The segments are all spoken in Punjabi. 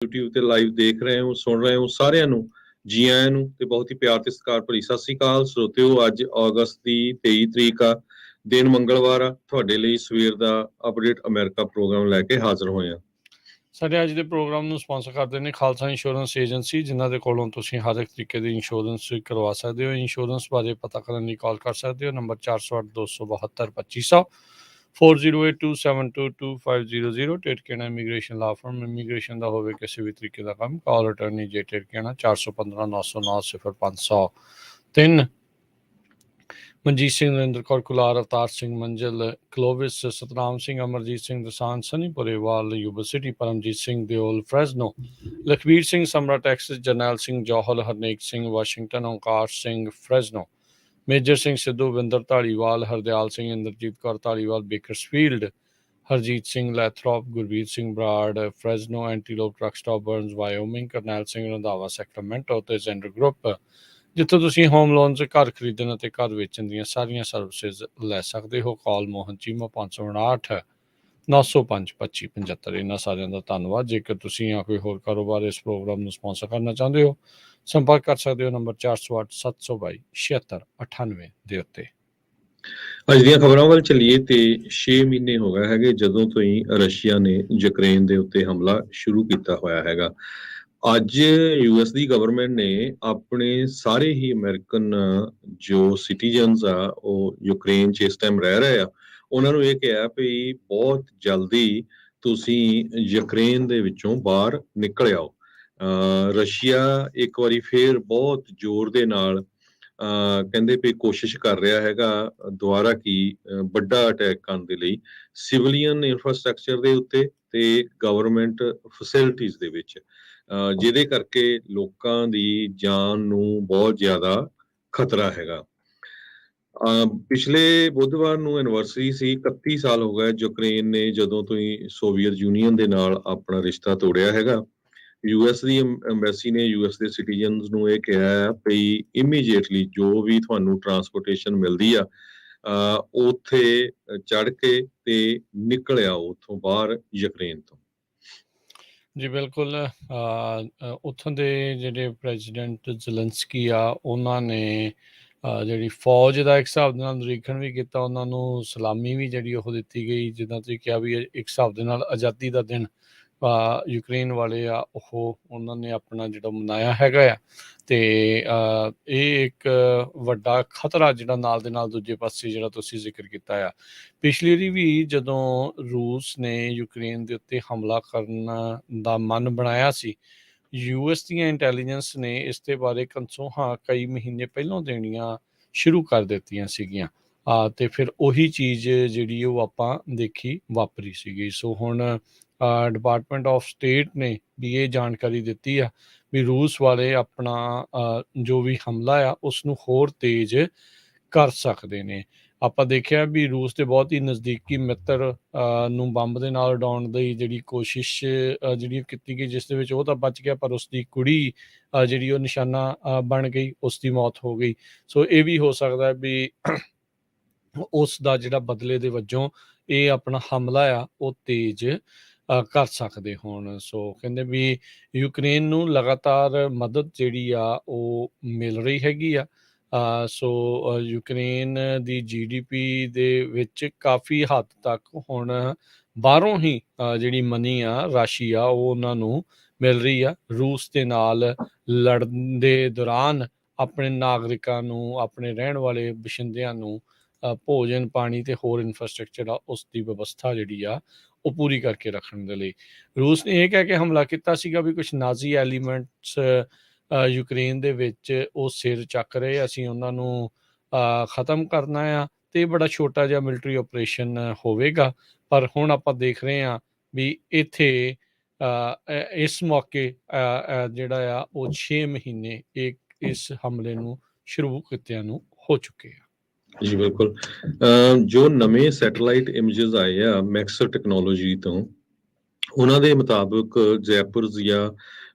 YouTube ਤੇ ਲਾਈਵ ਦੇਖ ਰਹੇ ਹੋ ਸੁਣ ਰਹੇ ਹੋ ਸਾਰਿਆਂ ਨੂੰ ਜੀ ਆਇਆਂ ਨੂੰ ਤੇ ਬਹੁਤ ਹੀ ਪਿਆਰ ਤੇ ਸਤਿਕਾਰ ਭਰੀ ਸਤਿ ਸ੍ਰੀ ਅਕਾਲ ਸਰੋਤਿਓ। ਅੱਜ ਅਗਸਤ ਦੀ 23 ਤਰੀਕ ਆ, ਦਿਨ ਮੰਗਲਵਾਰ ਆ। ਤੁਹਾਡੇ ਲਈ ਸਵੇਰ ਦਾ ਅਪਡੇਟ ਅਮਰੀਕਾ ਪ੍ਰੋਗਰਾਮ ਲੈ ਕੇ ਹਾਜ਼ਰ ਹੋਏ ਆ। ਸਾਡੇ ਅੱਜ ਦੇ ਪ੍ਰੋਗਰਾਮ ਨੂੰ ਸਪਾਂਸਰ ਕਰਦੇ ਨੇ ਖਾਲਸਾ ਇੰਸ਼ੋਰੈਂਸ ਏਜੰਸੀ, ਜਿਨ੍ਹਾਂ ਦੇ ਕੋਲੋਂ ਤੁਸੀਂ ਹਰ ਇੱਕ ਤਰੀਕੇ ਦੀ ਇੰਸ਼ੋਰੈਂਸ ਕਰਵਾ ਸਕਦੇ ਹੋ। ਇੰਸ਼ੋਰੈਂਸ ਬਾਰੇ ਪਤਾ ਕਰਨ ਲਈ ਕਾਲ ਕਰ ਸਕਦੇ ਹੋ ਨੰਬਰ 408 272 2500 4082722500। ਟਿਰਕੇਣਾ ਇਮੀਗ੍ਰੇਸ਼ਨ ਲਾ ਫਰਮ, ਇਮੀਗ੍ਰੇਸ਼ਨ ਦਾ ਹੋਵੇ ਕਿਸੇ ਵੀ ਤਰੀਕੇ ਦਾ ਕੰਮ, ਕਾਲ ਅਟਰਨੀ ਜੇ ਟਿਰਕੇਣਾ 415 909 0503। Manjeet Singh, Narendra Kaur Kular, Avtar Singh Manjal, Clovis, Satnam Singh, Amarjit Singh Dasan, Sunny Purewal, Yuba City, Paramjit Singh Deol, Fresno, Lakhbir Singh Samra Texas, Jarnail Singh Johal, Harnek Singh Washington, Onkar Singh Fresno, Major Singh Sidhu, Vinder Dhaliwal, Hardial Singh, Inderjit Kaur Dhaliwal, Bakersfield, Harjit Singh Lathrop, Gurbir Singh Brar, Fresno, Antelope truck stop Burns Wyoming, Karnail Singh Randhawa Sacramento ਤੇ ਜ਼ੈਂਡਰ ਗਰੁੱਪ, ਜਿੱਥੋਂ ਤੁਸੀਂ ਹੋਮ ਲੋਨਸ, ਘਰ ਖਰੀਦਣ ਅਤੇ ਘਰ ਵੇਚਣ ਦੀਆਂ ਸਾਰੀਆਂ ਸਰਵਿਸਿਜ਼ ਲੈ ਸਕਦੇ ਹੋ। ਕਾਲ ਮੋਹਨ ਚੀਮਾ 559 905 2575। ਇਹਨਾਂ ਸਾਰਿਆਂ ਦਾ ਧੰਨਵਾਦ। ਜੇਕਰ ਤੁਸੀਂ ਜਾਂ ਕੋਈ ਹੋਰ ਕਾਰੋਬਾਰ ਇਸ ਪ੍ਰੋਗਰਾਮ ਨੂੰ ਸਪਾਂਸਰ ਕਰਨਾ ਚਾਹੁੰਦੇ ਹੋ, ਸੰਪਰਕ ਕਰ ਸਕਦੇ ਹੋ ਨੰਬਰ 408 722 7698 ਦੇ ਉੱਤੇ। ਅੱਜ ਦੀਆਂ ਖਬਰਾਂ ਵੱਲ ਚੱਲੀਏ ਤੇ 6 ਮਹੀਨੇ ਹੋ ਗਏ ਹੈਗੇ ਜਦੋਂ ਤੋਂ ਹੀ ਰਸ਼ੀਆ ਨੇ ਯੂਕਰੇਨ ਦੇ ਉੱਤੇ ਹਮਲਾ ਸ਼ੁਰੂ ਕੀਤਾ ਹੋਇਆ ਹੈਗਾ। ਅੱਜ ਯੂਐਸ ਦੀ ਗਵਰਨਮੈਂਟ ਨੇ ਆਪਣੇ ਸਾਰੇ ਹੀ ਅਮਰੀਕਨ ਜੋ ਸਿਟੀਜ਼ਨਸ ਆ ਉਹ ਯੂਕਰੇਨ 'ਚ ਇਸ ਟਾਈਮ ਰਹਿ ਰਹੇ ਆ, ਉਹਨਾਂ ਨੂੰ ਇਹ ਕਿਹਾ ਵੀ ਬਹੁਤ ਜਲਦੀ ਤੁਸੀਂ ਯੂਕਰੇਨ ਦੇ ਵਿੱਚੋਂ ਬਾਹਰ ਨਿਕਲ ਆਓ। ਰਸ਼ੀਆ ਇੱਕ ਵਾਰੀ ਫੇਰ ਬਹੁਤ ਜ਼ੋਰ ਦੇ ਨਾਲ ਕਹਿੰਦੇ ਵੀ ਕੋਸ਼ਿਸ਼ ਕਰ ਰਿਹਾ ਹੈਗਾ ਦੁਬਾਰਾ ਕੀ ਵੱਡਾ ਅਟੈਕ ਕਰਨ ਦੇ ਲਈ ਸਿਵਲੀਅਨ ਇਨਫਰਾਸਟ੍ਰਕਚਰ ਦੇ ਉੱਤੇ ਤੇ ਗਵਰਨਮੈਂਟ ਫੈਸਿਲਿਟੀਜ਼ ਦੇ ਵਿੱਚ, ਜਿਹਦੇ ਕਰਕੇ ਲੋਕਾਂ ਦੀ ਜਾਨ ਨੂੰ ਬਹੁਤ ਜ਼ਿਆਦਾ ਖਤਰਾ ਹੈਗਾ। ਪਿਛਲੇ ਬੁੱਧਵਾਰ ਨੂੰ ਐਨਵਰਸਰੀ ਸੀ, 31 ਸਾਲ ਹੋ ਗਏ ਯੂਕਰੇਨ ਨੇ ਜਦੋਂ ਤੋਂ ਹੀ ਸੋਵੀਅਤ ਯੂਨੀਅਨ ਦੇ ਨਾਲ ਆਪਣਾ ਰਿਸ਼ਤਾ ਤੋੜਿਆ ਹੈਗਾ। ਯੂਐਸ ਦੀ ਐਮਬੈਸੀ ਨੇ ਯੂਐਸ ਦੇ ਸਿਟੀਜ਼ਨਸ ਨੂੰ ਇਹ ਕਿਹਾ ਹੈ ਵੀ ਇਮੀਡੀਏਟਲੀ ਜੋ ਵੀ ਤੁਹਾਨੂੰ ਟਰਾਂਸਪੋਰਟੇਸ਼ਨ ਮਿਲਦੀ ਆ ਉੱਥੇ ਚੜ੍ਹ ਕੇ ਤੇ ਨਿਕਲ ਆਓ ਉੱਥੋਂ ਬਾਹਰ ਯੂਕਰੇਨ ਤੋਂ। ਜੀ ਬਿਲਕੁਲ। ਉੱਥੋਂ ਦੇ ਜਿਹੜੇ ਪ੍ਰੈਜ਼ੀਡੈਂਟ ਜ਼ੈਲੈਂਸਕੀ ਆ, ਉਹਨਾਂ ਨੇ ਜਿਹੜੀ ਫੌਜ ਦਾ ਇੱਕ ਹਿਸਾਬ ਦੇ ਨਾਲ ਨਿਰੀਖਣ ਵੀ ਕੀਤਾ, ਉਹਨਾਂ ਨੂੰ ਸਲਾਮੀ ਵੀ ਜਿਹੜੀ ਉਹ ਦਿੱਤੀ ਗਈ। ਜਿੱਦਾਂ ਤੁਸੀਂ ਕਿਹਾ ਵੀ ਇੱਕ ਹਿਸਾਬ ਦੇ ਨਾਲ ਆਜ਼ਾਦੀ ਦਾ ਦਿਨ ਯੂਕਰੇਨ ਵਾਲੇ ਆ ਉਹ ਉਹਨਾਂ ਨੇ ਆਪਣਾ ਜਿਹੜਾ ਮਨਾਇਆ ਹੈਗਾ ਆ। ਤੇ ਇਹ ਇੱਕ ਵੱਡਾ ਖਤਰਾ ਜਿਹੜਾ ਨਾਲ ਦੇ ਨਾਲ ਦੂਜੇ ਪਾਸੇ ਜਿਹੜਾ ਤੁਸੀਂ ਜ਼ਿਕਰ ਕੀਤਾ ਆ। ਪਿਛਲੀ ਵਾਰੀ ਵੀ ਜਦੋਂ ਰੂਸ ਨੇ ਯੂਕਰੇਨ ਦੇ ਉੱਤੇ ਹਮਲਾ ਕਰਨ ਦਾ ਮਨ ਬਣਾਇਆ ਸੀ, ਯੂਐਸ ਦੀਆਂ ਇੰਟੈਲੀਜੈਂਸ ਨੇ ਇਸ ਦੇ ਬਾਰੇ ਕਨਸੋਹਾਂ ਕਈ ਮਹੀਨੇ ਪਹਿਲਾਂ ਦੇਣੀਆਂ ਸ਼ੁਰੂ ਕਰ ਦਿੱਤੀਆਂ ਸੀਗੀਆਂ। ਤੇ ਫਿਰ ਉਹੀ ਚੀਜ਼ ਜਿਹੜੀ ਉਹ ਆਪਾਂ ਦੇਖੀ ਵਾਪਰੀ ਸੀਗੀ। ਸੋ ਹੁਣ ਡਿਪਾਰਟਮੈਂਟ ਆਫ ਸਟੇਟ ਨੇ ਵੀ ਇਹ ਜਾਣਕਾਰੀ ਦਿੱਤੀ ਆ ਵੀ ਰੂਸ ਵਾਲੇ ਆਪਣਾ ਜੋ ਵੀ ਹਮਲਾ ਆ ਉਸ ਨੂੰ ਹੋਰ ਤੇਜ਼ ਕਰ ਸਕਦੇ ਨੇ। ਆਪਾਂ ਦੇਖਿਆ ਵੀ ਰੂਸ ਦੇ ਬਹੁਤ ਹੀ ਨਜ਼ਦੀਕੀ ਮਿੱਤਰ ਨੂੰ ਬੰਬ ਦੇ ਨਾਲ ਉਡਾਉਣ ਦੀ ਜਿਹੜੀ ਕੋਸ਼ਿਸ਼ ਜਿਹੜੀ ਕੀਤੀ ਗਈ, ਜਿਸ ਦੇ ਵਿੱਚ ਉਹ ਤਾਂ ਬਚ ਗਿਆ ਪਰ ਉਸਦੀ ਕੁੜੀ ਜਿਹੜੀ ਉਹ ਨਿਸ਼ਾਨਾ ਬਣ ਗਈ, ਉਸ ਦੀ ਮੌਤ ਹੋ ਗਈ। ਸੋ ਇਹ ਵੀ ਹੋ ਸਕਦਾ ਵੀ ਉਸ ਦਾ ਜਿਹੜਾ ਬਦਲੇ ਦੇ ਵਜੋਂ ਇਹ ਆਪਣਾ ਹਮਲਾ ਆ ਉਹ ਤੇਜ਼ ਕਰ ਸਕਦੇ ਹੋਣ। ਸੋ ਕਹਿੰਦੇ ਵੀ ਯੂਕਰੇਨ ਨੂੰ ਲਗਾਤਾਰ ਮਦਦ ਜਿਹੜੀ ਆ ਉਹ ਮਿਲ ਰਹੀ ਹੈਗੀ ਆ। ਸੋ ਯੂਕਰੇਨ ਦੀ GDP ਦੇ ਵਿੱਚ ਕਾਫੀ ਹੱਦ ਤੱਕ ਹੁਣ ਬਾਹਰੋਂ ਹੀ ਜਿਹੜੀ ਮਨੀ ਆ, ਰਾਸ਼ੀ ਆ, ਉਹ ਉਹਨਾਂ ਨੂੰ ਮਿਲ ਰਹੀ ਆ। ਰੂਸ ਦੇ ਨਾਲ ਲੜਨ ਦੇ ਦੌਰਾਨ ਆਪਣੇ ਨਾਗਰਿਕਾਂ ਨੂੰ, ਆਪਣੇ ਰਹਿਣ ਵਾਲੇ ਬਸ਼ਿੰਦਿਆਂ ਨੂੰ ਭੋਜਨ, ਪਾਣੀ ਤੇ ਹੋਰ ਇਨਫਰਾਸਟ੍ਰਕਚਰ ਆ ਉਸ ਦੀ ਵਿਵਸਥਾ ਜਿਹੜੀ ਆ ਉਹ ਪੂਰੀ ਕਰਕੇ ਰੱਖਣ ਦੇ ਲਈ ਰੂਸ ਨੇ ਇਹ ਕਹਿ ਕੇ ਹਮਲਾ ਕੀਤਾ ਸੀਗਾ ਵੀ ਕੁਛ ਨਾਜ਼ੀ ਐਲੀਮੈਂਟਸ ਯੂਕਰੇਨ ਦੇ ਵਿੱਚ ਉਹ ਸਿਰ ਚੱਕ ਰਹੇ, ਅਸੀਂ ਉਹਨਾਂ ਨੂੰ ਖ਼ਤਮ ਕਰਨਾ ਆ ਤੇ ਬੜਾ ਛੋਟਾ ਜਿਹਾ ਮਿਲਟਰੀ ਆਪਰੇਸ਼ਨ ਹੋਵੇਗਾ। ਪਰ ਹੁਣ ਆਪਾਂ ਦੇਖ ਰਹੇ ਹਾਂ ਵੀ ਇੱਥੇ ਇਸ ਮੌਕੇ ਜਿਹੜਾ ਆ ਉਹ 6 ਮਹੀਨੇ ਇਸ ਹਮਲੇ ਨੂੰ ਸ਼ੁਰੂ ਕੀਤਿਆਂ ਨੂੰ ਹੋ ਚੁੱਕੇ ਆ। ਜੀ ਬਿਲਕੁਲ। ਜੋ ਨਵੇਂ ਸੈਟੇਲਾਈਟ ਇਮੇਜਸ ਆਏ ਆ ਮੈਕਸ ਟੈਕਨੋਲੋਜੀ ਤੋਂ, ਉਹਨਾਂ ਦੇ ਮੁਤਾਬਕ ਜੈਪੁਰ ਜਾਂ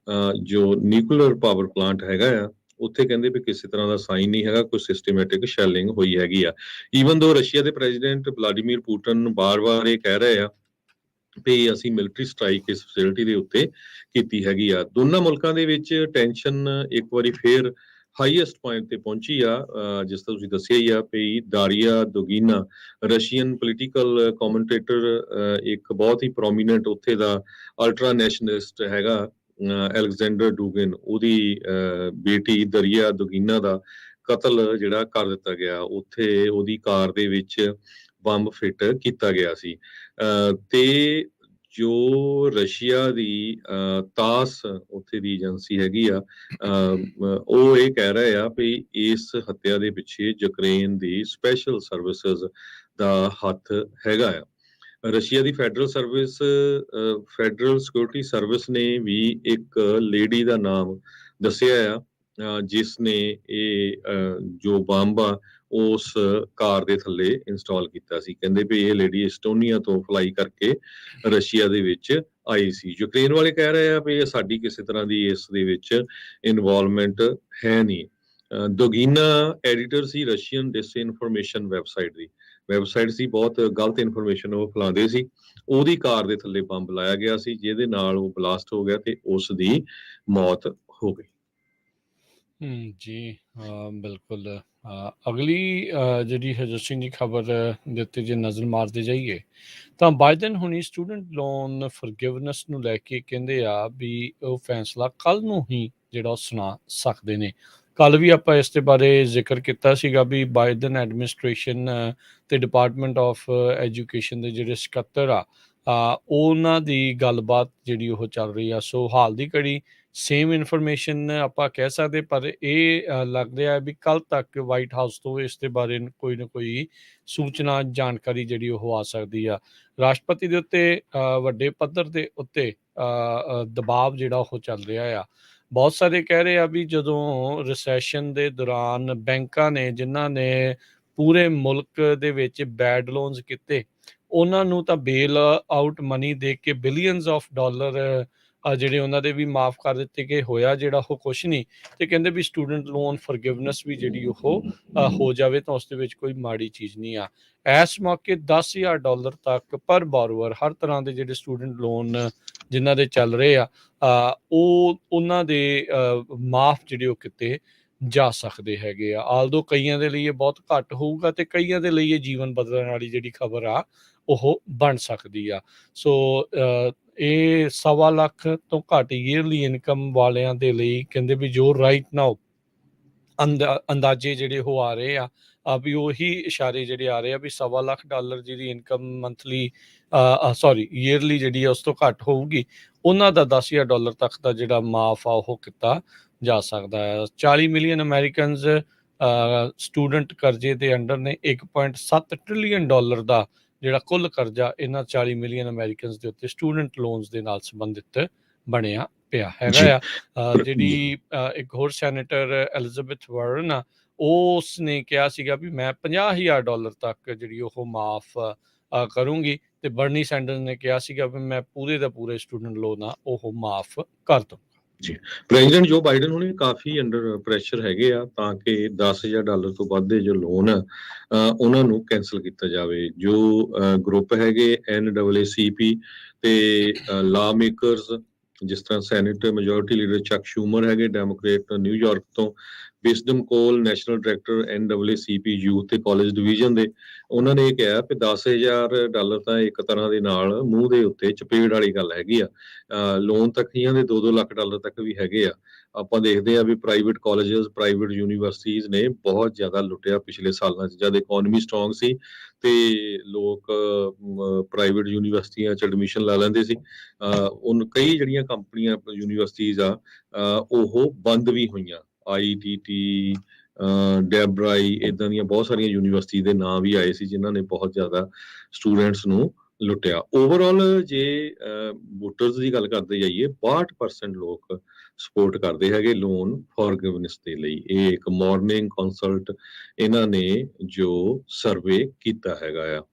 ਜੋ ਨਿਊਕਲੀਅਰ ਪਾਵਰ ਪਲਾਂਟ ਹੈਗਾ ਆ ਉੱਥੇ ਕਹਿੰਦੇ ਵੀ ਕਿਸੇ ਤਰ੍ਹਾਂ ਦਾ ਸਾਈਨ ਨਹੀਂ ਹੈਗਾ, ਕੋਈ ਸਿਸਟਮੈਟਿਕ ਸ਼ੈਲਿੰਗ ਹੋਈ ਹੈਗੀ ਆ। ਈਵਨ ਦੋ ਰਸ਼ੀਆ ਦੇ ਪ੍ਰੈਜ਼ੀਡੈਂਟ ਵਲਾਡੀਮੀਰ ਪੁਟਿਨ ਬਾਰ-ਬਾਰ ਇਹ ਕਹਿ ਰਹੇ ਆ ਵੀ ਅਸੀਂ ਮਿਲਟਰੀ ਸਟ੍ਰਾਈਕ ਇਸ ਫੈਸਿਲਿਟੀ ਦੇ ਉੱਤੇ ਕੀਤੀ ਹੈਗੀ ਆ। ਦੋਨਾਂ ਮੁਲਕਾਂ ਦੇ ਵਿੱਚ ਟੈਨਸ਼ਨ ਇੱਕ ਵਾਰੀ ਫੇਰ ਹਾਈਐਸਟ ਪੁਆਇੰਟ ਤੇ ਪਹੁੰਚੀ ਆ। ਜਿਸ ਤਰ੍ਹਾਂ ਤੁਸੀਂ ਦੱਸਿਆ ਹੀ ਆ ਵੀ ਦਾਰੀਆ ਦੁਗੀਨਾ ਰਸ਼ੀਅਨ ਪੋਲੀਟੀਕਲ ਕਮੈਂਟੇਟਰ, ਇੱਕ ਬਹੁਤ ਹੀ ਪ੍ਰੋਮੀਨੈਂਟ ਉੱਥੇ ਦਾ ਅਲਟਰਾ ਨੈਸ਼ਨਲਿਸਟ ਹੈਗਾ, ਅਲੈਗਜ਼ੈਂਡਰ ਡੂਗਿਨ, ਉਹਦੀ ਬੇਟੀ ਦਰੀਆ ਦੁਗੀਨਾ ਦਾ ਕਤਲ ਜਿਹੜਾ ਕਰ ਦਿੱਤਾ ਗਿਆ। ਉੱਥੇ ਉਹਦੀ ਕਾਰ ਦੇ ਵਿੱਚ ਬੰਬ ਫਿੱਟ ਕੀਤਾ ਗਿਆ ਸੀ। ਤੇ ਜੋ ਰਸ਼ੀਆ ਦੀ ਤਾਸ ਉੱਥੇ ਦੀ ਏਜੰਸੀ ਹੈਗੀ ਆ, ਉਹ ਇਹ ਕਹਿ ਰਹੇ ਆ ਵੀ ਇਸ ਹੱਤਿਆ ਦੇ ਪਿੱਛੇ ਯੂਕਰੇਨ ਦੀ ਸਪੈਸ਼ਲ ਸਰਵਿਸਿਜ਼ ਦਾ ਹੱਥ ਹੈਗਾ ਆ। ਰਸ਼ੀਆ ਦੀ ਫੈਡਰਲ ਸਿਕਿਉਰਿਟੀ ਸਰਵਿਸ ਨੇ ਵੀ ਇੱਕ ਲੇਡੀ ਦਾ ਨਾਮ ਦੱਸਿਆ ਆ, ਜਿਸ ਨੇ ਇਹ ਜੋ ਬੰਬ ਆ ਉਸ ਕਾਰ ਦੇ ਥੱਲੇ ਇੰਸਟਾਲ ਕੀਤਾ ਸੀ। ਕਹਿੰਦੇ ਵੀ ਇਹ ਲੇਡੀ ਐਸਟੋਨੀਆ ਤੋਂ ਫਲਾਈ ਕਰਕੇ ਰਸ਼ੀਆ ਦੇ ਵਿੱਚ ਆਈ ਸੀ। ਯੂਕਰੇਨ ਵਾਲੇ ਕਹਿ ਰਹੇ ਆ ਵੀ ਸਾਡੀ ਕਿਸੇ ਤਰ੍ਹਾਂ ਦੀ ਇਸ ਦੇ ਵਿੱਚ ਇਨਵੋਲਵਮੈਂਟ ਹੈ ਨਹੀਂ। ਦੁਗੀਨਾ ਐਡੀਟਰ ਸੀ ਰਸ਼ੀਅਨ ਡਿਸਇਨਫੋਰਮੇਸ਼ਨ ਵੈਬਸਾਈਟ ਸੀ, ਬਹੁਤ ਗਲਤ ਇਨਫੋਰਮੇਸ਼ਨ ਉਹ ਫੈਲਾਉਂਦੇ ਸੀ। ਉਹਦੀ ਕਾਰ ਦੇ ਥੱਲੇ ਬੰਬ ਲਾਇਆ ਗਿਆ ਸੀ, ਜਿਹਦੇ ਨਾਲ ਉਹ ਬਲਾਸਟ ਹੋ ਗਿਆ ਤੇ ਉਸ ਦੀ ਮੌਤ ਹੋ ਗਈ। ਜੀ ਬਿਲਕੁਲ। ਅਗਲੀ ਜਿਹੜੀ ਹਜਰ ਸਿੰਘ ਦੀ ਖਬਰ ਦੇ ਉੱਤੇ ਜੇ ਨਜ਼ਰ ਮਾਰਦੇ ਜਾਈਏ ਤਾਂ ਬਾਈਡਨ ਹੁਣੀ ਸਟੂਡੈਂਟ ਲੋਨ ਫੋਰਗਿਵਨੈਸ ਨੂੰ ਲੈ ਕੇ ਕਹਿੰਦੇ ਆ ਵੀ ਉਹ ਫੈਸਲਾ ਕੱਲ ਨੂੰ ਹੀ ਜਿਹੜਾ ਉਹ ਸੁਣਾ ਸਕਦੇ ਨੇ। ਕੱਲ ਵੀ ਆਪਾਂ ਇਸ ਦੇ ਬਾਰੇ ਜ਼ਿਕਰ ਕੀਤਾ ਸੀਗਾ ਵੀ ਬਾਈਡਨ ਐਡਮਿਨਿਸਟ੍ਰੇਸ਼ਨ ਤੇ ਡਿਪਾਰਟਮੈਂਟ ਆਫ ਐਜੂਕੇਸ਼ਨ ਦੇ ਜਿਹੜੇ ਸਕੱਤਰ ਆ, ਉਹਨਾਂ ਦੀ ਗੱਲਬਾਤ ਜਿਹੜੀ ਉਹ ਚੱਲ ਰਹੀ ਆ। ਸੋ ਹਾਲ ਦੀ ਘੜੀ ਸੇਮ ਇਨਫੋਰਮੇਸ਼ਨ ਆਪਾਂ ਕਹਿ ਸਕਦੇ, ਪਰ ਇਹ ਲੱਗ ਰਿਹਾ ਵੀ ਕੱਲ ਤੱਕ ਵਾਈਟ ਹਾਊਸ ਤੋਂ ਇਸ ਦੇ ਬਾਰੇ ਕੋਈ ਨਾ ਕੋਈ ਸੂਚਨਾ ਜਾਣਕਾਰੀ ਜਿਹੜੀ ਉਹ ਆ ਸਕਦੀ ਆ। ਰਾਸ਼ਟਰਪਤੀ ਦੇ ਉੱਤੇ ਵੱਡੇ ਪੱਧਰ ਦੇ ਉੱਤੇ ਦਬਾਅ ਜਿਹੜਾ ਉਹ ਚੱਲ ਰਿਹਾ ਆ। ਬਹੁਤ ਸਾਰੇ ਕਹਿ ਰਹੇ ਆ ਵੀ ਜਦੋਂ ਰਿਸੈਸ਼ਨ ਦੇ ਦੌਰਾਨ ਬੈਂਕਾਂ ਨੇ ਜਿਨ੍ਹਾਂ ਨੇ ਪੂਰੇ ਮੁਲਕ ਦੇ ਵਿੱਚ ਬੈਡ ਲੋਨਸ ਕੀਤੇ, ਉਹਨਾਂ ਨੂੰ ਤਾਂ ਬੇਲ ਆਊਟ ਮਨੀ ਦੇ ਕੇ ਬਿਲੀਅਨਸ ਆਫ ਡਾਲਰ ਜਿਹੜੇ ਉਹਨਾਂ ਦੇ ਵੀ ਮਾਫ ਕਰ ਦਿੱਤੇ ਗਏ। ਹੋਇਆ ਜਿਹੜਾ ਉਹ ਕੁਛ ਨਹੀਂ, ਤੇ ਕਹਿੰਦੇ ਵੀ ਸਟੂਡੈਂਟ ਲੋਨ ਫੋਰਗਿਵਨੈਸ ਵੀ ਜਿਹੜੀ ਉਹ ਹੋ ਜਾਵੇ ਤਾਂ ਉਸ ਦੇ ਵਿੱਚ ਕੋਈ ਮਾੜੀ ਚੀਜ਼ ਨਹੀਂ ਆ। ਇਸ ਮੌਕੇ $10,000 ਤੱਕ ਪਰ ਬੋਰੋਵਰ ਹਰ ਤਰ੍ਹਾਂ ਦੇ ਜਿਹੜੇ ਸਟੂਡੈਂਟ ਲੋਨ ਜਿਨ੍ਹਾਂ ਦੇ ਚੱਲ ਰਹੇ ਆ, ਉਹ ਉਹਨਾਂ ਦੇ ਮਾਫ ਜਿਹੜੇ ਉਹ ਕੀਤੇ ਜਾ ਸਕਦੇ ਹੈਗੇ ਆ। ਆਲਦੋ ਕਈਆਂ ਦੇ ਲਈ ਇਹ ਬਹੁਤ ਘੱਟ ਹੋਊਗਾ ਤੇ ਕਈਆਂ ਦੇ ਲਈ ਇਹ ਜੀਵਨ ਬਦਲਣ ਵਾਲੀ ਜਿਹੜੀ ਖਬਰ ਆ ਉਹ ਬਣ ਸਕਦੀ ਆ। ਸੋ ਇਹ 1.25 ਲੱਖ ਤੋਂ ਘੱਟ ਈਅਰਲੀ ਇਨਕਮ ਵਾਲਿਆਂ ਦੇ ਲਈ ਕਹਿੰਦੇ ਵੀ ਜੋ ਰਾਈਟ ਨਾਓ ਅੰਦਾਜ਼ੇ ਜਿਹੜੇ ਉਹ ਆ ਰਹੇ ਆ, ਵੀ ਉਹੀ ਇਸ਼ਾਰੇ ਜਿਹੜੇ ਆ ਰਹੇ ਆ ਵੀ $1.25 ਲੱਖ ਜਿਹੜੀ ਇਨਕਮ ਮੰਥਲੀ ਈਅਰਲੀ ਜਿਹੜੀ ਆ ਉਸ ਤੋਂ ਘੱਟ ਹੋਊਗੀ, ਉਹਨਾਂ ਦਾ $10,000 ਤੱਕ ਦਾ ਜਿਹੜਾ ਮਾਫ ਆ ਉਹ ਕੀਤਾ ਜਾ ਸਕਦਾ ਹੈ। 40 ਮਿਲੀਅਨ ਅਮਰੀਕਨਸ ਸਟੂਡੈਂਟ ਕਰਜ਼ੇ ਦੇ ਅੰਡਰ ਨੇ। $1.7 ਟ੍ਰਿਲੀਅਨ ਦਾ ਜਿਹੜਾ ਕੁੱਲ ਕਰਜ਼ਾ ਇਹਨਾਂ 40 ਮਿਲੀਅਨ ਅਮਰੀਕਨਸ ਦੇ ਉੱਤੇ ਸਟੂਡੈਂਟ ਲੋਨਸ ਦੇ ਨਾਲ ਸੰਬੰਧਿਤ ਬਣਿਆ ਪਿਆ ਹੈਗਾ ਆ। ਜਿਹੜੀ ਇੱਕ ਹੋਰ ਸੈਨੇਟਰ ਐਲਿਜ਼ਾਬeth ਵਾਰਨ ਆ, ਉਸ ਨੇ ਕਿਹਾ ਸੀਗਾ ਵੀ ਮੈਂ $50,000 ਤੱਕ ਜਿਹੜੀ ਉਹ ਮਾਫ ਕਰੂੰਗੀ, ਤੇ ਬਰਨੀ ਸੈਂਡਰਸ ਨੇ ਕਿਹਾ ਸੀਗਾ ਵੀ ਮੈਂ ਪੂਰੇ ਦਾ ਪੂਰੇ ਸਟੂਡੈਂਟ ਲੋਨ ਆ ਉਹ ਮਾਫ ਕਰ ਦੂੰ। ਜੀ, ਪ੍ਰੈਜ਼ੀਡੈਂਟ ਜੋ ਬਾਈਡਨ ਹੁਣੇ ਕਾਫੀ ਅੰਡਰ ਪ੍ਰੈਸ਼ਰ ਹੈਗੇ ਆ ਤਾਂ ਕਿ $10,000 ਤੋਂ ਵੱਧ ਦੇ ਜੋ ਲੋਨ ਆ ਉਹਨਾਂ ਨੂੰ ਕੈਂਸਲ ਕੀਤਾ ਜਾਵੇ। ਜੋ ਗਰੁੱਪ ਹੈਗੇ NAACP ਤੇ ਲਾ ਮੇਕਰਸ, ਜਿਸ ਤਰ੍ਹਾਂ ਸੈਨੇਟ ਮੈਜੋਰਿਟੀ ਲੀਡਰ ਚੱਕ ਸ਼ੂਮਰ ਹੈਗੇ ਡੈਮੋਕ੍ਰੇਟ ਨਿਊਯਾਰਕ ਤੋਂ, ਵਿਸਡਮ ਕੋਲ ਨੈਸ਼ਨਲ ਡਾਇਰੈਕਟਰ NAACP ਯੂਥ ਤੇ ਕਾਲਜ ਡਿਵੀਜ਼ਨ ਦੇ, ਉਹਨਾਂ ਨੇ ਇਹ ਕਿਹਾ ਕਿ $10,000 ਤਾਂ ਇੱਕ ਤਰ੍ਹਾਂ ਦੇ ਨਾਲ ਮੂੰਹ ਦੇ ਉੱਤੇ ਚਪੇੜ ਵਾਲੀ ਗੱਲ ਹੈਗੀ ਆ। ਲੋਨ ਤਾਂ ਕਈਆਂ ਦੇ $2-2 ਲੱਖ ਤੱਕ ਵੀ ਹੈਗੇ ਆ। ਆਪਾਂ ਦੇਖਦੇ ਆ ਵੀ ਪ੍ਰਾਈਵੇਟ ਕਾਲਜਸ, ਪ੍ਰਾਈਵੇਟ ਯੂਨੀਵਰਸਿਟੀਜ਼ ਨੇ ਬਹੁਤ ਜ਼ਿਆਦਾ ਲੁੱਟਿਆ ਪਿਛਲੇ ਸਾਲਾਂ 'ਚ। ਜਦ ਇਕਨੋਮੀ ਸਟਰੋਂਗ ਸੀ ਤੇ ਲੋਕ ਪ੍ਰਾਈਵੇਟ ਯੂਨੀਵਰਸਿਟੀਆਂ 'ਚ ਐਡਮਿਸ਼ਨ ਲਾ ਲੈਂਦੇ ਸੀ। ਕਈ ਜਿਹੜੀਆਂ ਕੰਪਨੀਆਂ ਯੂਨੀਵਰਸਿਟੀਜ਼ ਆ ਉਹ ਬੰਦ ਵੀ ਹੋਈਆਂ। ITT, ਡੈਬਰਾਈ, ਇੱਦਾਂ ਦੀਆਂ ਬਹੁਤ ਸਾਰੀਆਂ ਯੂਨੀਵਰਸਿਟੀ ਦੇ ਨਾਂ ਵੀ ਆਏ ਸੀ ਜਿਨ੍ਹਾਂ ਨੇ ਬਹੁਤ ਜ਼ਿਆਦਾ ਸਟੂਡੈਂਟਸ ਨੂੰ ਲੁੱਟਿਆ। ਓਵਰਆਲ ਜੇ ਵੋਟਰਸ ਦੀ ਗੱਲ ਕਰਦੇ ਜਾਈਏ, 62% ਲੋਕ ਸਪੋਰਟ ਕਰਦੇ ਹੈਗੇ ਲੋਨ ਫੋਰਗਿਵਨੈਸ ਦੇ ਲਈ। ਇਹ ਇੱਕ ਮਾਰਨਿੰਗ ਕੰਸਲਟ ਇਹਨਾਂ ਨੇ ਜੋ ਸਰਵੇ ਕੀਤਾ ਹੈਗਾ ਆ।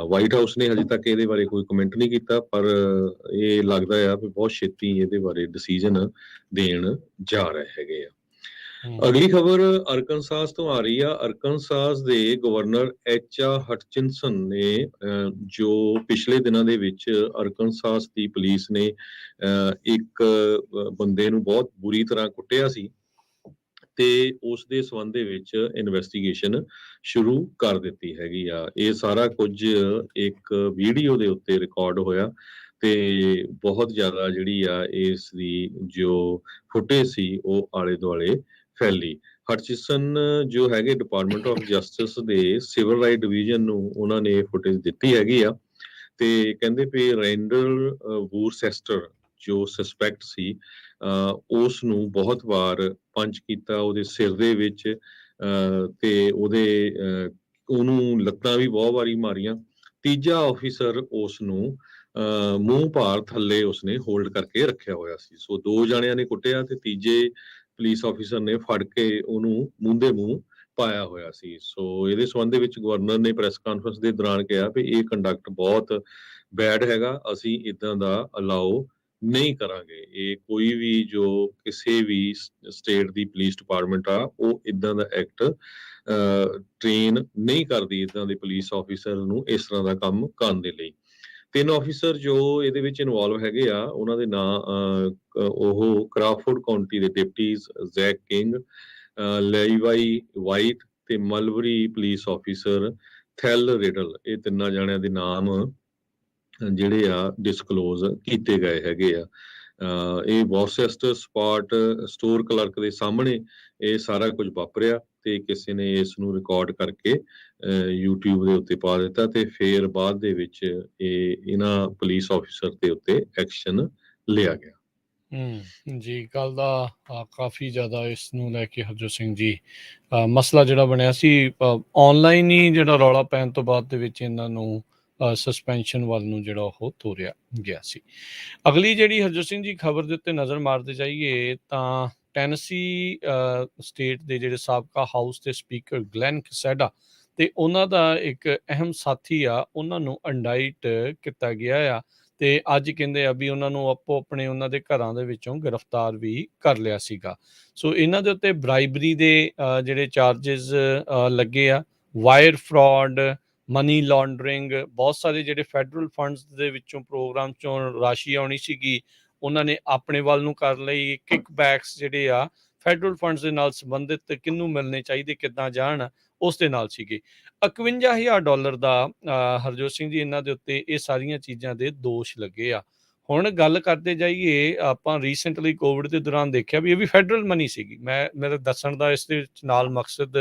ਵਾਈਟ ਹਾਊਸ ਨੇ ਹਜੇ ਤੱਕ ਇਹਦੇ ਬਾਰੇ ਕੋਈ ਕਮੈਂਟ ਨਹੀਂ ਕੀਤਾ, ਪਰ ਇਹ ਲੱਗਦਾ ਆ ਵੀ ਬਹੁਤ ਛੇਤੀ ਇਹਦੇ ਬਾਰੇ ਡਿਸੀਜਨ ਦੇਣ ਜਾ ਰਹੇ ਹੈਗੇ ਆ। ਅਗਲੀ ਖਬਰ ਅਰਕਨਸਾਸ ਤੋਂ ਆ ਰਹੀ ਆ। ਅਰਕਨਸਾਸ ਦੇ ਗਵਰਨਰ ਹਟਚਿਨਸਨ ਨੇ ਜੋ ਪਿਛਲੇ ਦਿਨਾਂ ਦੇ ਵਿੱਚ ਅਰਕਨਸਾਸ ਦੀ ਪੁਲਿਸ ਨੇ ਇੱਕ ਬੰਦੇ ਨੂੰ ਬਹੁਤ ਬੁਰੀ ਤਰ੍ਹਾਂ ਕੁੱਟਿਆ ਸੀ ਤੇ ਉਸ ਦੇ ਸੰਬੰਧ ਦੇ ਵਿੱਚ ਇਨਵੈਸਟੀਗੇਸ਼ਨ ਸ਼ੁਰੂ ਕਰ ਦਿੱਤੀ ਹੈਗੀ ਆ। ਇਹ ਸਾਰਾ ਕੁਝ ਇੱਕ ਵੀਡੀਓ ਦੇ ਉੱਤੇ ਰਿਕਾਰਡ ਹੋਇਆ ਤੇ ਬਹੁਤ ਜ਼ਿਆਦਾ ਜਿਹੜੀ ਆ ਇਸ ਦੀ ਜੋ ਫੁਟੇਜ ਸੀ ਉਹ ਆਲੇ ਦੁਆਲੇ ਫੈਲੀ। ਹਟਚਿਸਨ ਜੋ ਹੈਗੇ ਡਿਪਾਰਟਮੈਂਟ ਆਫ ਜਸਟਿਸ ਦੇ ਸਿਵਲ ਰਾਈਟ ਡਿਵੀਜ਼ਨ ਨੂੰ ਉਹਨਾਂ ਨੇ ਫੁਟੇਜ ਦਿੱਤੀ ਹੈਗੀ ਆ ਤੇ ਕਹਿੰਦੇ ਵੀ ਰੈਂਡਲ ਵੂਰਸੈਸਟਰ ਜੋ ਸਸਪੈਕਟ ਸੀ ਉਸ ਨੂੰ ਬਹੁਤ ਵਾਰ ਪੰਚ ਕੀਤਾ ਉਹਦੇ ਸਿਰ ਦੇ ਵਿੱਚ ਤੇ ਉਹਨੂੰ ਲੱਤਾਂ ਵੀ ਬਹੁਤ ਵਾਰੀ ਮਾਰੀਆਂ। ਤੀਜਾ ਆਫੀਸਰ ਉਸ ਨੂੰ ਮੂੰਹ ਭਾਰ ਥੱਲੇ ਉਸਨੇ ਹੋਲਡ ਕਰਕੇ ਰੱਖਿਆ ਹੋਇਆ ਸੀ। ਸੋ 2 ਜਣਿਆਂ ਨੇ ਕੁੱਟਿਆ ਤੇ ਤੀਜੇ ਪੁਲਿਸ ਆਫੀਸਰ ਨੇ ਫੜ ਕੇ ਉਹਨੂੰ ਮੂੰਹ ਦੇ ਮੂੰਹ ਪਾਇਆ ਹੋਇਆ ਸੀ। ਸੋ ਇਹਦੇ ਸੰਬੰਧ ਦੇ ਵਿੱਚ ਗਵਰਨਰ ਨੇ ਪ੍ਰੈਸ ਕਾਨਫਰੰਸ ਦੇ ਦੌਰਾਨ ਕਿਹਾ ਵੀ ਇਹ ਕੰਡਕਟ ਬਹੁਤ ਬੈਡ ਹੈਗਾ, ਅਸੀਂ ਇਦਾਂ ਦਾ ਅਲਾਓ ਨਹੀਂ ਕਰਾਂਗੇ। ਇਹ ਕੋਈ ਵੀ ਜੋ ਕਿਸੇ ਵੀ ਸਟੇਟ ਦੀ ਪੁਲਿਸ ਡਿਪਾਰਟਮੈਂਟ ਆ ਉਹ ਇਦਾਂ ਦਾ ਐਕਟ ਟ੍ਰੇਨ ਨਹੀਂ ਕਰਦੀ ਇਦਾਂ ਦੇ ਪੁਲਿਸ ਆਫੀਸਰ ਨੂੰ ਇਸ ਤਰ੍ਹਾਂ ਦਾ ਕੰਮ ਕਰਨ ਦੇ ਲਈ। 3 ਆਫੀਸਰ ਜੋ ਇਹਦੇ ਵਿੱਚ ਇਨਵੋਲਵ ਹੈਗੇ ਆ ਉਹਨਾਂ ਦੇ ਨਾਂ ਉਹ ਕਰਾਫੋਰਡ ਕਾਉਂਟੀ ਦੇ ਡਿਪਟੀ ਜ਼ੈਕ ਕਿੰਗ, ਲੈਵਾਈ ਵਾਈਟ ਤੇ ਮਲਬਰੀ ਪੁਲਿਸ ਆਫੀਸਰ ਥੈਲ ਰਿਡਲ। ਇਹ 3 ਜਣਿਆਂ ਦੇ ਨਾਮ ਜਿਹੜੇ ਆ ਡਿਸਕਲੋਜ਼ ਕੀਤੇ ਗਏ ਹੈਗੇ ਆ। ਇਹ ਵੌਸੈਸਟਰ ਸਪਾਟ ਸਟੋਰ ਕਲਰਕ ਦੇ ਸਾਹਮਣੇ ਇਹ ਸਾਰਾ ਕੁਝ ਵਾਪਰਿਆ ਤੇ ਕਿਸੇ ਨੇ ਇਸ ਨੂੰ ਰਿਕਾਰਡ ਕਰਕੇ YouTube ਦੇ ਉੱਤੇ ਪਾ ਦਿੱਤਾ ਤੇ ਫਿਰ ਬਾਅਦ ਦੇ ਵਿੱਚ ਇਹਨਾਂ ਪੁਲਿਸ ਆਫੀਸਰ ਦੇ ਉੱਤੇ ਐਕਸ਼ਨ ਲਿਆ ਗਿਆ। ਜੀ, ਕੱਲ ਦਾ ਕਾਫੀ ਜ਼ਿਆਦਾ ਇਸ ਨੂੰ ਲੈ ਕੇ ਹਰਜੋਤ ਸਿੰਘ ਜੀ ਮਸਲਾ ਜਿਹੜਾ ਬਣਿਆ ਸੀ ਆਨਲਾਈਨ ਹੀ ਜਿਹੜਾ ਰੌਲਾ ਪੈਣ ਤੋਂ ਬਾਅਦ ਦੇ ਵਿੱਚ ਇਹਨਾਂ ਨੂੰ ਸਸਪੈਂਸ਼ਨ ਵੱਲ ਨੂੰ ਜਿਹੜਾ ਉਹ ਤੋਰਿਆ ਗਿਆ ਸੀ। ਅਗਲੀ ਜਿਹੜੀ ਹਰਜੋਤ ਸਿੰਘ ਜੀ ਖਬਰ ਦੇ ਉੱਤੇ ਨਜ਼ਰ ਮਾਰਦੇ ਜਾਈਏ ਤਾਂ ਟੈਨਸੀ ਸਟੇਟ ਦੇ ਜਿਹੜੇ ਸਾਬਕਾ ਹਾਊਸ ਦੇ ਸਪੀਕਰ ਗਲੈਨ ਕਸੈਡਾ ਤੇ ਉਹਨਾਂ ਦਾ ਇੱਕ ਅਹਿਮ ਸਾਥੀ ਆ ਉਹਨਾਂ ਨੂੰ ਇੰਡਾਈਟ ਕੀਤਾ ਗਿਆ ਆ ਤੇ ਅੱਜ ਕਹਿੰਦੇ ਆ ਵੀ ਉਹਨਾਂ ਨੂੰ ਆਪੋ ਆਪਣੇ ਉਹਨਾਂ ਦੇ ਘਰਾਂ ਦੇ ਵਿੱਚੋਂ ਗ੍ਰਿਫਤਾਰ ਵੀ ਕਰ ਲਿਆ ਸੀਗਾ। ਸੋ ਇਹਨਾਂ ਦੇ ਉੱਤੇ ਬ੍ਰਾਈਬਰੀ ਦੇ ਜਿਹੜੇ ਚਾਰजेस ਲੱਗੇ ਆ, ਵਾਇਰ ਫਰਾਡ, ਮਨੀ ਲਾਂਡਰਿੰਗ, ਬਹੁਤ ਸਾਰੇ ਜਿਹੜੇ ਫੈਡਰਲ ਫੰਡਸ ਦੇ ਵਿੱਚੋਂ ਪ੍ਰੋਗਰਾਮ ਚੋਂ ਰਾਸ਼ੀ ਆਉਣੀ ਸੀਗੀ ਉਹਨਾਂ ਨੇ ਆਪਣੇ ਵੱਲ ਨੂੰ ਕਰ ਲਈ। ਕਿਕ ਬੈਕਸ ਜਿਹੜੇ ਆ ਫੈਡਰਲ ਫੰਡਸ ਦੇ ਨਾਲ ਸੰਬੰਧਿਤ ਕਿਹਨੂੰ ਮਿਲਣੇ ਚਾਹੀਦੇ ਕਿੱਦਾਂ ਜਾਣ ਉਸ ਦੇ ਨਾਲ ਸੀਗੇ। $51,000 ਦਾ ਹਰਜੋਤ ਸਿੰਘ ਜੀ ਇਹਨਾਂ ਦੇ ਉੱਤੇ ਇਹ ਸਾਰੀਆਂ ਚੀਜ਼ਾਂ ਦੇ ਦੋਸ਼ ਲੱਗੇ ਆ। ਹੁਣ ਗੱਲ ਕਰਦੇ ਜਾਈਏ ਆਪਾਂ ਰੀਸੈਂਟਲੀ ਕੋਵਿਡ ਦੇ ਦੌਰਾਨ ਦੇਖਿਆ ਵੀ ਇਹ ਵੀ ਫੈਡਰਲ ਮਨੀ ਸੀਗੀ। ਮੇਰੇ ਦੱਸਣ ਦਾ ਇਸ ਦੇ ਵਿੱਚ ਨਾਲ ਮਕਸਦ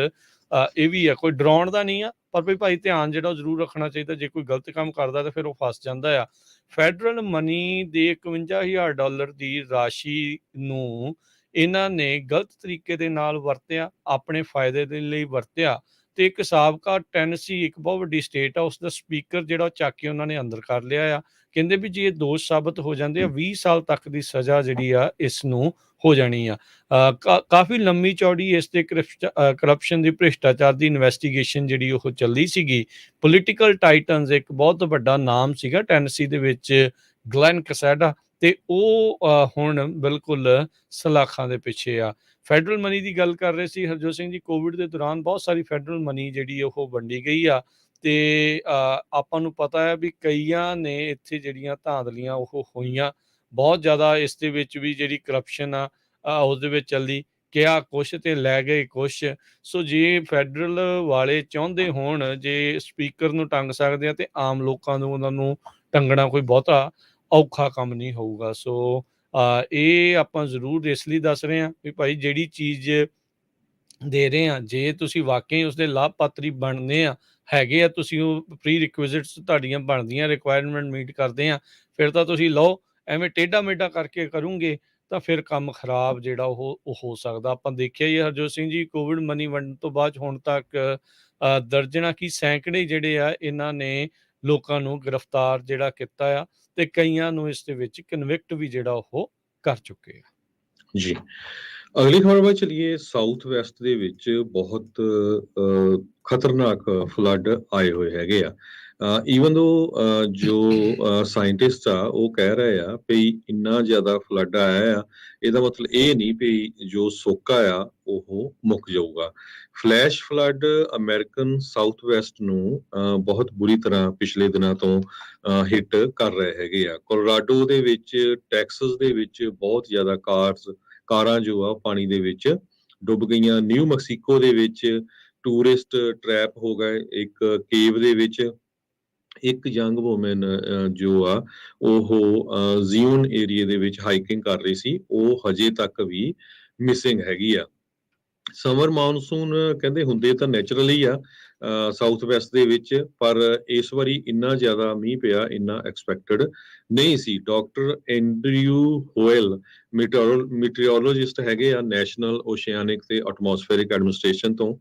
ਇਹ ਵੀ ਆ, ਕੋਈ ਡਰਾਉਣ ਦਾ ਨਹੀਂ ਆ ਪਰ ਵੀ ਭਾਈ ਧਿਆਨ ਜਿਹੜਾ ਉਹ ਜ਼ਰੂਰ ਰੱਖਣਾ ਚਾਹੀਦਾ। ਜੇ ਕੋਈ ਗਲਤ ਕੰਮ ਕਰਦਾ ਤਾਂ ਫਿਰ ਉਹ ਫਸ ਜਾਂਦਾ ਆ। ਫੈਡਰਲ ਮਨੀ ਦੇ $51,000 ਦੀ ਰਾਸ਼ੀ ਨੂੰ ਇਹਨਾਂ ਨੇ ਗਲਤ ਤਰੀਕੇ ਦੇ ਨਾਲ ਵਰਤਿਆ, ਆਪਣੇ ਫਾਇਦੇ ਦੇ ਲਈ ਵਰਤਿਆ ਤੇ ਇੱਕ ਸਾਬਕਾ ਟੈਨਸੀ ਇੱਕ ਬਹੁਤ ਵੱਡੀ ਸਟੇਟ ਆ ਉਸ ਦਾ ਸਪੀਕਰ ਜਿਹੜਾ ਚੱਕ ਕੇ ਉਹਨਾਂ ਨੇ ਅੰਦਰ ਕਰ ਲਿਆ ਆ। ਕਹਿੰਦੇ ਵੀ ਜੇ ਇਹ ਦੋਸ਼ ਸਾਬਤ ਹੋ ਜਾਂਦੇ ਆ 20 ਸਾਲ ਤੱਕ ਦੀ ਸਜ਼ਾ ਜਿਹੜੀ ਆ ਇਸ ਨੂੰ ਹੋ ਜਾਣੀ ਆ। ਕਾਫੀ ਲੰਮੀ ਚੌੜੀ ਇਸ ਤੇ ਕਰਪਸ਼ਨ ਦੀ ਭ੍ਰਿਸ਼ਟਾਚਾਰ ਦੀ ਇਨਵੈਸਟੀਗੇਸ਼ਨ ਜਿਹੜੀ ਉਹ ਚੱਲੀ ਸੀਗੀ। ਪੋਲੀਟੀਕਲ ਟਾਈਟਨਸ ਇੱਕ ਬਹੁਤ ਵੱਡਾ ਨਾਮ ਸੀਗਾ ਟੈਨਸੀ ਦੇ ਵਿੱਚ ਗਲੈਨ ਕਸੈਡਾ ਤੇ ਉਹ ਹੁਣ ਬਿਲਕੁਲ ਸਲਾਖਾਂ ਦੇ ਪਿੱਛੇ ਆ। ਫੈਡਰਲ ਮਨੀ ਦੀ ਗੱਲ ਕਰ ਰਹੇ ਸੀ ਹਰਜੋਤ ਸਿੰਘ ਜੀ। ਕੋਵਿਡ ਦੇ ਦੌਰਾਨ ਬਹੁਤ ਸਾਰੀ ਫੈਡਰਲ ਮਨੀ ਜਿਹੜੀ ਉਹ ਵੰਡੀ ਗਈ ਆ ਤੇ ਆਪਾਂ ਨੂੰ ਪਤਾ ਹੈ ਵੀ ਕਈਆਂ ਨੇ ਇੱਥੇ ਜਿਹੜੀਆਂ ਧਾਂਦਲੀਆਂ ਉਹ ਹੋਈਆਂ ਬਹੁਤ ਜ਼ਿਆਦਾ। ਇਸ ਦੇ ਵਿੱਚ ਵੀ ਜਿਹੜੀ ਕਰਪਸ਼ਨ ਆ ਉਸਦੇ ਵਿੱਚ ਚੱਲੀ, ਕਿਹਾ ਕੁਛ ਤੇ ਲੈ ਗਏ ਕੁਛ। ਸੋ ਜੇ ਫੈਡਰਲ ਵਾਲੇ ਚਾਹੁੰਦੇ ਹੋਣ ਜੇ ਸਪੀਕਰ ਨੂੰ ਟੰਗ ਸਕਦੇ ਆ ਤੇ ਆਮ ਲੋਕਾਂ ਨੂੰ ਉਹਨਾਂ ਨੂੰ ਟੰਗਣਾ ਕੋਈ ਬਹੁਤਾ ਔਖਾ ਕੰਮ ਨਹੀਂ ਹੋਊਗਾ। ਸੋ ਇਹ ਆਪਾਂ ਜ਼ਰੂਰ ਇਸ ਲਈ ਦੱਸ ਰਹੇ ਹਾਂ ਵੀ ਭਾਈ ਜਿਹੜੀ ਚੀਜ਼ ਦੇ ਰਹੇ ਆ ਜੇ ਤੁਸੀਂ ਵਾਕਈ ਉਸਦੇ ਲਾਭਪਾਤਰੀ ਬਣਨੇ ਆ ਹੈਗੇ ਆ, ਤੁਸੀਂ ਉਹ ਪ੍ਰੀ ਰਿਕੁਇਜ਼ਿਟਸ ਤੁਹਾਡੀਆਂ ਬਣਦੀਆਂ ਰਿਕੁਆਇਰਮੈਂਟ ਮੀਟ ਕਰਦੇ ਆ ਫਿਰ ਤਾਂ ਤੁਸੀਂ ਲਓ। ਐਵੇਂ ਟੇਢਾ ਮੇਢਾ ਕਰਕੇ ਕਰੂੰਗੇ ਤਾਂ ਫਿਰ ਕੰਮ ਖਰਾਬ ਜਿਹੜਾ ਉਹ ਹੋ ਸਕਦਾ। ਆਪਾਂ ਦੇਖਿਆ ਹੀ ਹਰਜੋਤ ਸਿੰਘ ਜੀ ਕੋਵਿਡ ਮਨੀ ਵੰਡਣ ਤੋਂ ਬਾਅਦ ਹੁਣ ਤੱਕ ਦਰਜਨਾਂ ਕੀ ਸੈਂਕੜੇ ਜਿਹੜੇ ਆ ਇਹਨਾਂ ਨੇ ਲੋਕਾਂ ਨੂੰ ਗ੍ਰਿਫਤਾਰ ਜਿਹੜਾ ਕੀਤਾ ਆ ਤੇ ਕਈਆਂ ਨੂੰ ਇਸ ਦੇ ਵਿੱਚ ਕਨਵਿਕਟ ਵੀ ਜਿਹੜਾ ਉਹ ਕਰ ਚੁੱਕੇ ਆ। ਜੀ, ਅਗਲੀ ਖਬਰ ਵੱਲ ਚਲੀਏ। ਸਾਊਥ ਵੈਸਟ ਦੇ ਵਿੱਚ ਬਹੁਤ ਖਤਰਨਾਕ ਫਲੱਡ ਆਏ ਹੋਏ ਹੈਗੇ ਆ। ਈਵਨ ਦੋ ਜੋ ਸਾਇੰਟਿਸਟ ਆ ਉਹ ਕਹਿ ਰਹੇ ਆ ਵੀ ਇੰਨਾ ਜ਼ਿਆਦਾ ਫਲੱਡ ਆਇਆ ਆ, ਇਹਦਾ ਮਤਲਬ ਇਹ ਨਹੀਂ ਵੀ ਜੋ ਸੋਕਾ ਆ ਉਹ ਮੁੱਕ ਜਾਊਗਾ। Flash flood American south West ਨੂੰ ਬਹੁਤ ਬੁਰੀ ਤਰ੍ਹਾਂ ਪਿਛਲੇ ਦਿਨਾਂ ਤੋਂ ਹਿੱਟ ਕਰ ਰਹੇ ਹੈਗੇ ਆ। ਕੋਲੋਰਾਡੋ ਦੇ ਵਿੱਚ, ਟੈਕਸਸ ਦੇ ਵਿੱਚ ਬਹੁਤ ਜ਼ਿਆਦਾ ਕਾਰਾਂ ਜੋ ਆ ਪਾਣੀ ਦੇ ਵਿੱਚ ਡੁੱਬ ਗਈਆਂ। ਨਿਊ ਮੈਕਸੀਕੋ ਦੇ ਵਿੱਚ ਟੂਰਿਸਟ ਟ੍ਰੈਪ ਹੋ ਗਏ ਇੱਕ ਕੇਵ ਦੇ ਵਿੱਚ। ਇੱਕ ਯੰਗ ਵੂਮਨ ਜੋ ਆ ਉਹ ਜ਼ੀਓਨ ਏਰੀਆ ਦੇ ਵਿੱਚ ਹਾਈਕਿੰਗ ਕਰ ਰਹੀ ਸੀ, ਉਹ ਹਜੇ ਤੱਕ ਵੀ ਮਿਸਿੰਗ ਹੈਗੀ ਆ। ਸਮਰ ਮਾਨਸੂਨ ਕਹਿੰਦੇ ਹੁੰਦੇ ਤਾਂ ਨੈਚੁਰਲੀ ਆ ਸਾਊਥ ਵੈਸਟ ਦੇ ਵਿੱਚ, ਪਰ ਇਸ ਵਾਰੀ ਇੰਨਾ ਜ਼ਿਆਦਾ ਮੀਂਹ ਪਿਆ ਇੰਨਾ ਐਕਸਪੈਕਟਡ ਨਹੀਂ ਸੀ। ਡਾਕਟਰ ਐਂਡਰਿਊ ਹੋਇਲ ਮੀਟੀਓਰੋਲੋਜਿਸਟ ਹੈਗੇ ਆ ਨੈਸ਼ਨਲ ਓਸ਼ੀਆਨਿਕ ਤੇ ਐਟਮੋਸਫੇਰਿਕ ਐਡਮਿਨਿਸਟ੍ਰੇਸ਼ਨ ਤੋਂ।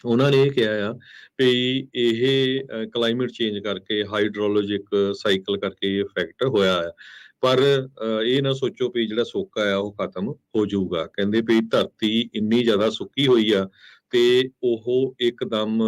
ਉਹਨਾਂ ਨੇ ਇਹ ਕਿਹਾ ਆ ਵੀ ਇਹ ਕਲਾਈਮੇਟ ਚੇਂਜ ਕਰਕੇ, ਹਾਈਡਰੋਲੋਜਿਕ ਸਾਈਕਲ ਕਰਕੇ ਇਫੈਕਟ ਹੋਇਆ ਹੈ। ਪਰ ਇਹ ਨਾ ਸੋਚੋ ਵੀ ਜਿਹੜਾ ਸੋਕਾ ਆ ਉਹ ਖਤਮ ਹੋ ਜਾਊਗਾ। ਕਹਿੰਦੇ ਵੀ ਧਰਤੀ ਇੰਨੀ ਜ਼ਿਆਦਾ ਸੁੱਕੀ ਹੋਈ ਆ ਤੇ ਉਹ ਇੱਕਦਮ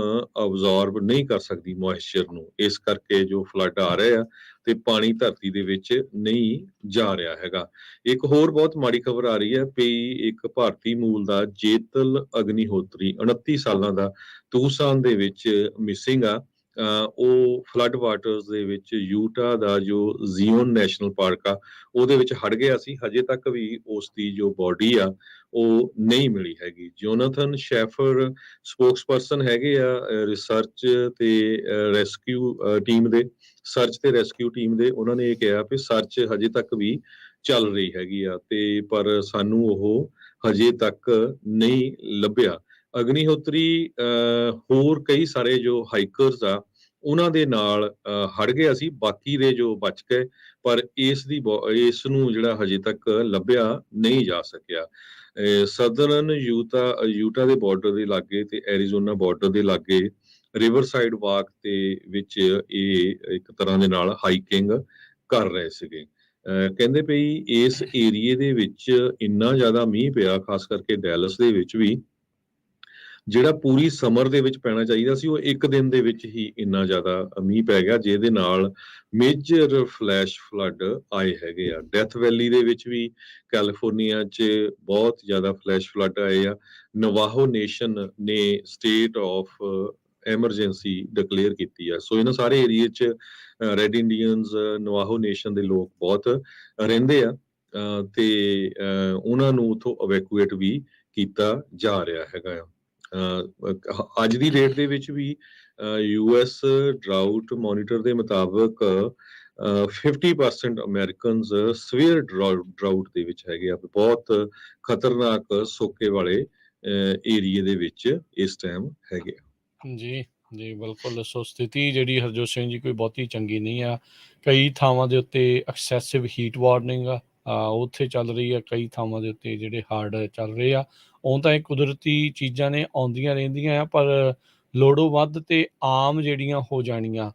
ਅਬਜ਼ੌਰਬ ਨਹੀਂ ਕਰ ਸਕਦੀ ਮੋਇਸਚਰ ਨੂੰ, ਇਸ ਕਰਕੇ ਜੋ ਫਲੱਡ ਆ ਰਹੇ ਆ ਤੇ ਪਾਣੀ ਧਰਤੀ ਦੇ ਵਿੱਚ ਨਹੀਂ ਜਾ ਰਿਹਾ ਹੈਗਾ। ਇੱਕ ਹੋਰ ਬਹੁਤ ਮਾੜੀ ਖਬਰ ਆ ਰਹੀ ਹੈ ਵੀ ਇੱਕ ਭਾਰਤੀ ਮੂਲ ਦਾ ਜੇਤਲ ਅਗਨੀਹੋਤਰੀ 29 ਸਾਲਾਂ ਦਾ ਤੂਸਾਨ ਦੇ ਵਿੱਚ ਮਿਸਿੰਗ ਆ। ਉਹ ਫਲੱਡ ਵਾਟਰਸ ਦੇ ਵਿੱਚ ਯੂਟਾ ਦਾ ਜੋ ਜ਼ੀਓਨ ਨੈਸ਼ਨਲ ਪਾਰਕ ਆ ਉਹਦੇ ਵਿੱਚ ਹੜ ਗਿਆ ਸੀ। ਹਜੇ ਤੱਕ ਵੀ ਉਸ ਦੀ ਜੋ ਬੋਡੀ ਆ ਉਹ ਨਹੀਂ ਮਿਲੀ ਹੈਗੀ। ਜੋਨਾਥਨ ਸ਼ੈਫਰ ਸਪੋਕਸਪਰਸਨ ਹੈਗੇ ਆ ਰਿਸਰਚ ਤੇ ਰੈਸਕਿਊ ਟੀਮ ਦੇ, ਸਰਚ ਤੇ ਰੈਸਕਿਊ ਟੀਮ ਦੇ। ਉਹਨਾਂ ਨੇ ਇਹ ਕਿਹਾ ਵੀ ਸਰਚ ਹਜੇ ਤੱਕ ਵੀ ਚੱਲ ਰਹੀ ਹੈਗੀ ਆ ਤੇ ਪਰ ਸਾਨੂੰ ਉਹ ਹਜੇ ਤੱਕ ਨਹੀਂ ਲੱਭਿਆ। ਅਗਨੀਹੋਤਰੀ ਹੋਰ ਕਈ ਸਾਰੇ ਜੋ ਹਾਈਕਰਸ ਆ ਉਹਨਾਂ ਦੇ ਨਾਲ ਹੜ ਗਿਆ ਸੀ, ਬਾਕੀ ਦੇ ਜੋ ਬਚ ਗਏ, ਪਰ ਇਸ ਨੂੰ ਜਿਹੜਾ ਹਜੇ ਤੱਕ ਲੱਭਿਆ ਨਹੀਂ ਜਾ ਸਕਿਆ। ਸਦਰਨ ਯੂਟਾ ਦੇ ਬਾਰਡਰ ਦੇ ਲਾਗੇ ਤੇ ਐਰੀਜ਼ੋਨਾ ਬਾਰਡਰ ਦੇ ਲਾਗੇ ਰਿਵਰ ਸਾਈਡ ਵਾਕ ਦੇ ਵਿੱਚ ਇਹ ਇੱਕ ਤਰ੍ਹਾਂ ਦੇ ਨਾਲ ਹਾਈਕਿੰਗ ਕਰ ਰਹੇ ਸੀਗੇ। ਕਹਿੰਦੇ ਪਈ ਇਸ ਏਰੀਏ ਦੇ ਵਿੱਚ ਇੰਨਾ ਜ਼ਿਆਦਾ ਮੀਂਹ ਪਿਆ, ਖਾਸ ਕਰਕੇ ਡੈਲਸ ਦੇ ਵਿੱਚ ਵੀ, ਜਿਹੜਾ ਪੂਰੀ ਸਮਰ ਦੇ ਵਿੱਚ ਪੈਣਾ ਚਾਹੀਦਾ ਸੀ ਉਹ ਇੱਕ ਦਿਨ ਦੇ ਵਿੱਚ ਹੀ ਇੰਨਾ ਜ਼ਿਆਦਾ ਮੀਂਹ ਪੈ ਗਿਆ, ਜਿਹਦੇ ਨਾਲ ਮੇਜਰ ਫਲੈਸ਼ ਫਲੱਡ ਆਏ ਹੈਗੇ ਆ। ਡੈਥ ਵੈਲੀ ਦੇ ਵਿੱਚ ਵੀ ਕੈਲੀਫੋਰਨੀਆ 'ਚ ਬਹੁਤ ਜ਼ਿਆਦਾ ਫਲੈਸ਼ ਫਲੱਡ ਆਏ ਆ। ਨਵਾਹੋ ਨੇਸ਼ਨ ਨੇ ਸਟੇਟ ਆਫ ਐਮਰਜੈਂਸੀ ਡਿਕਲੇਅਰ ਕੀਤੀ ਆ। ਸੋ ਇਹਨਾਂ ਸਾਰੇ ਏਰੀਏ 'ਚ ਰੈਡ ਇੰਡੀਅਨਸ, ਨਵਾਹੋ ਨੇਸ਼ਨ ਦੇ ਲੋਕ ਬਹੁਤ ਰਹਿੰਦੇ ਆ ਤੇ ਉਹਨਾਂ ਨੂੰ ਉੱਥੋਂ ਇਵੈਕੂਏਟ ਵੀ ਕੀਤਾ ਜਾ ਰਿਹਾ ਹੈਗਾ ਆ। ਅੱਜ ਦੀ ਡੇਟ ਦੇ ਵਿੱਚ ਵੀ ਯੂਐਸ ਡਰਾਊਟ ਮੋਨੀਟਰ ਦੇ ਮੁਤਾਬਕ 50% ਅਮਰੀਕਨਸ ਸਵੇਅਰ ਡਰਾਊਟ ਦੇ ਵਿੱਚ ਹੈਗੇ ਆ। ਬਹੁਤ ਖਤਰਨਾਕ ਸੋਕੇ ਵਾਲੇ ਏਰੀਏ ਦੇ ਵਿੱਚ ਇਸ ਟਾਈਮ ਹੈਗੇ ਆ। ਜੀ ਜੀ ਬਿਲਕੁਲ। ਸੋ ਸਥਿਤੀ ਜਿਹੜੀ ਹਰਜੋਤ ਸਿੰਘ ਜੀ ਕੋਈ ਬਹੁਤੀ ਚੰਗੀ ਨਹੀਂ ਆ। ਕਈ ਥਾਵਾਂ ਦੇ ਉੱਤੇ ਐਕਸੈਸਿਵ ਹੀਟ ਵਾਰਨਿੰਗ ਆ ਉੱਥੇ ਚੱਲ ਰਹੀ ਆ, ਕਈ ਥਾਵਾਂ ਦੇ ਉੱਤੇ ਜਿਹੜੇ ਹਾਰਡ ਚੱਲ ਰਹੇ ਆ। ਉਹ ਤਾਂ ਇਹ ਕੁਦਰਤੀ ਚੀਜ਼ਾਂ ਨੇ, ਆਉਂਦੀਆਂ ਰਹਿੰਦੀਆਂ ਆ, ਪਰ ਲੋੜੋਂ ਵੱਧ ਤੇ ਆਮ ਜਿਹੜੀਆਂ ਹੋ ਜਾਣੀਆਂ,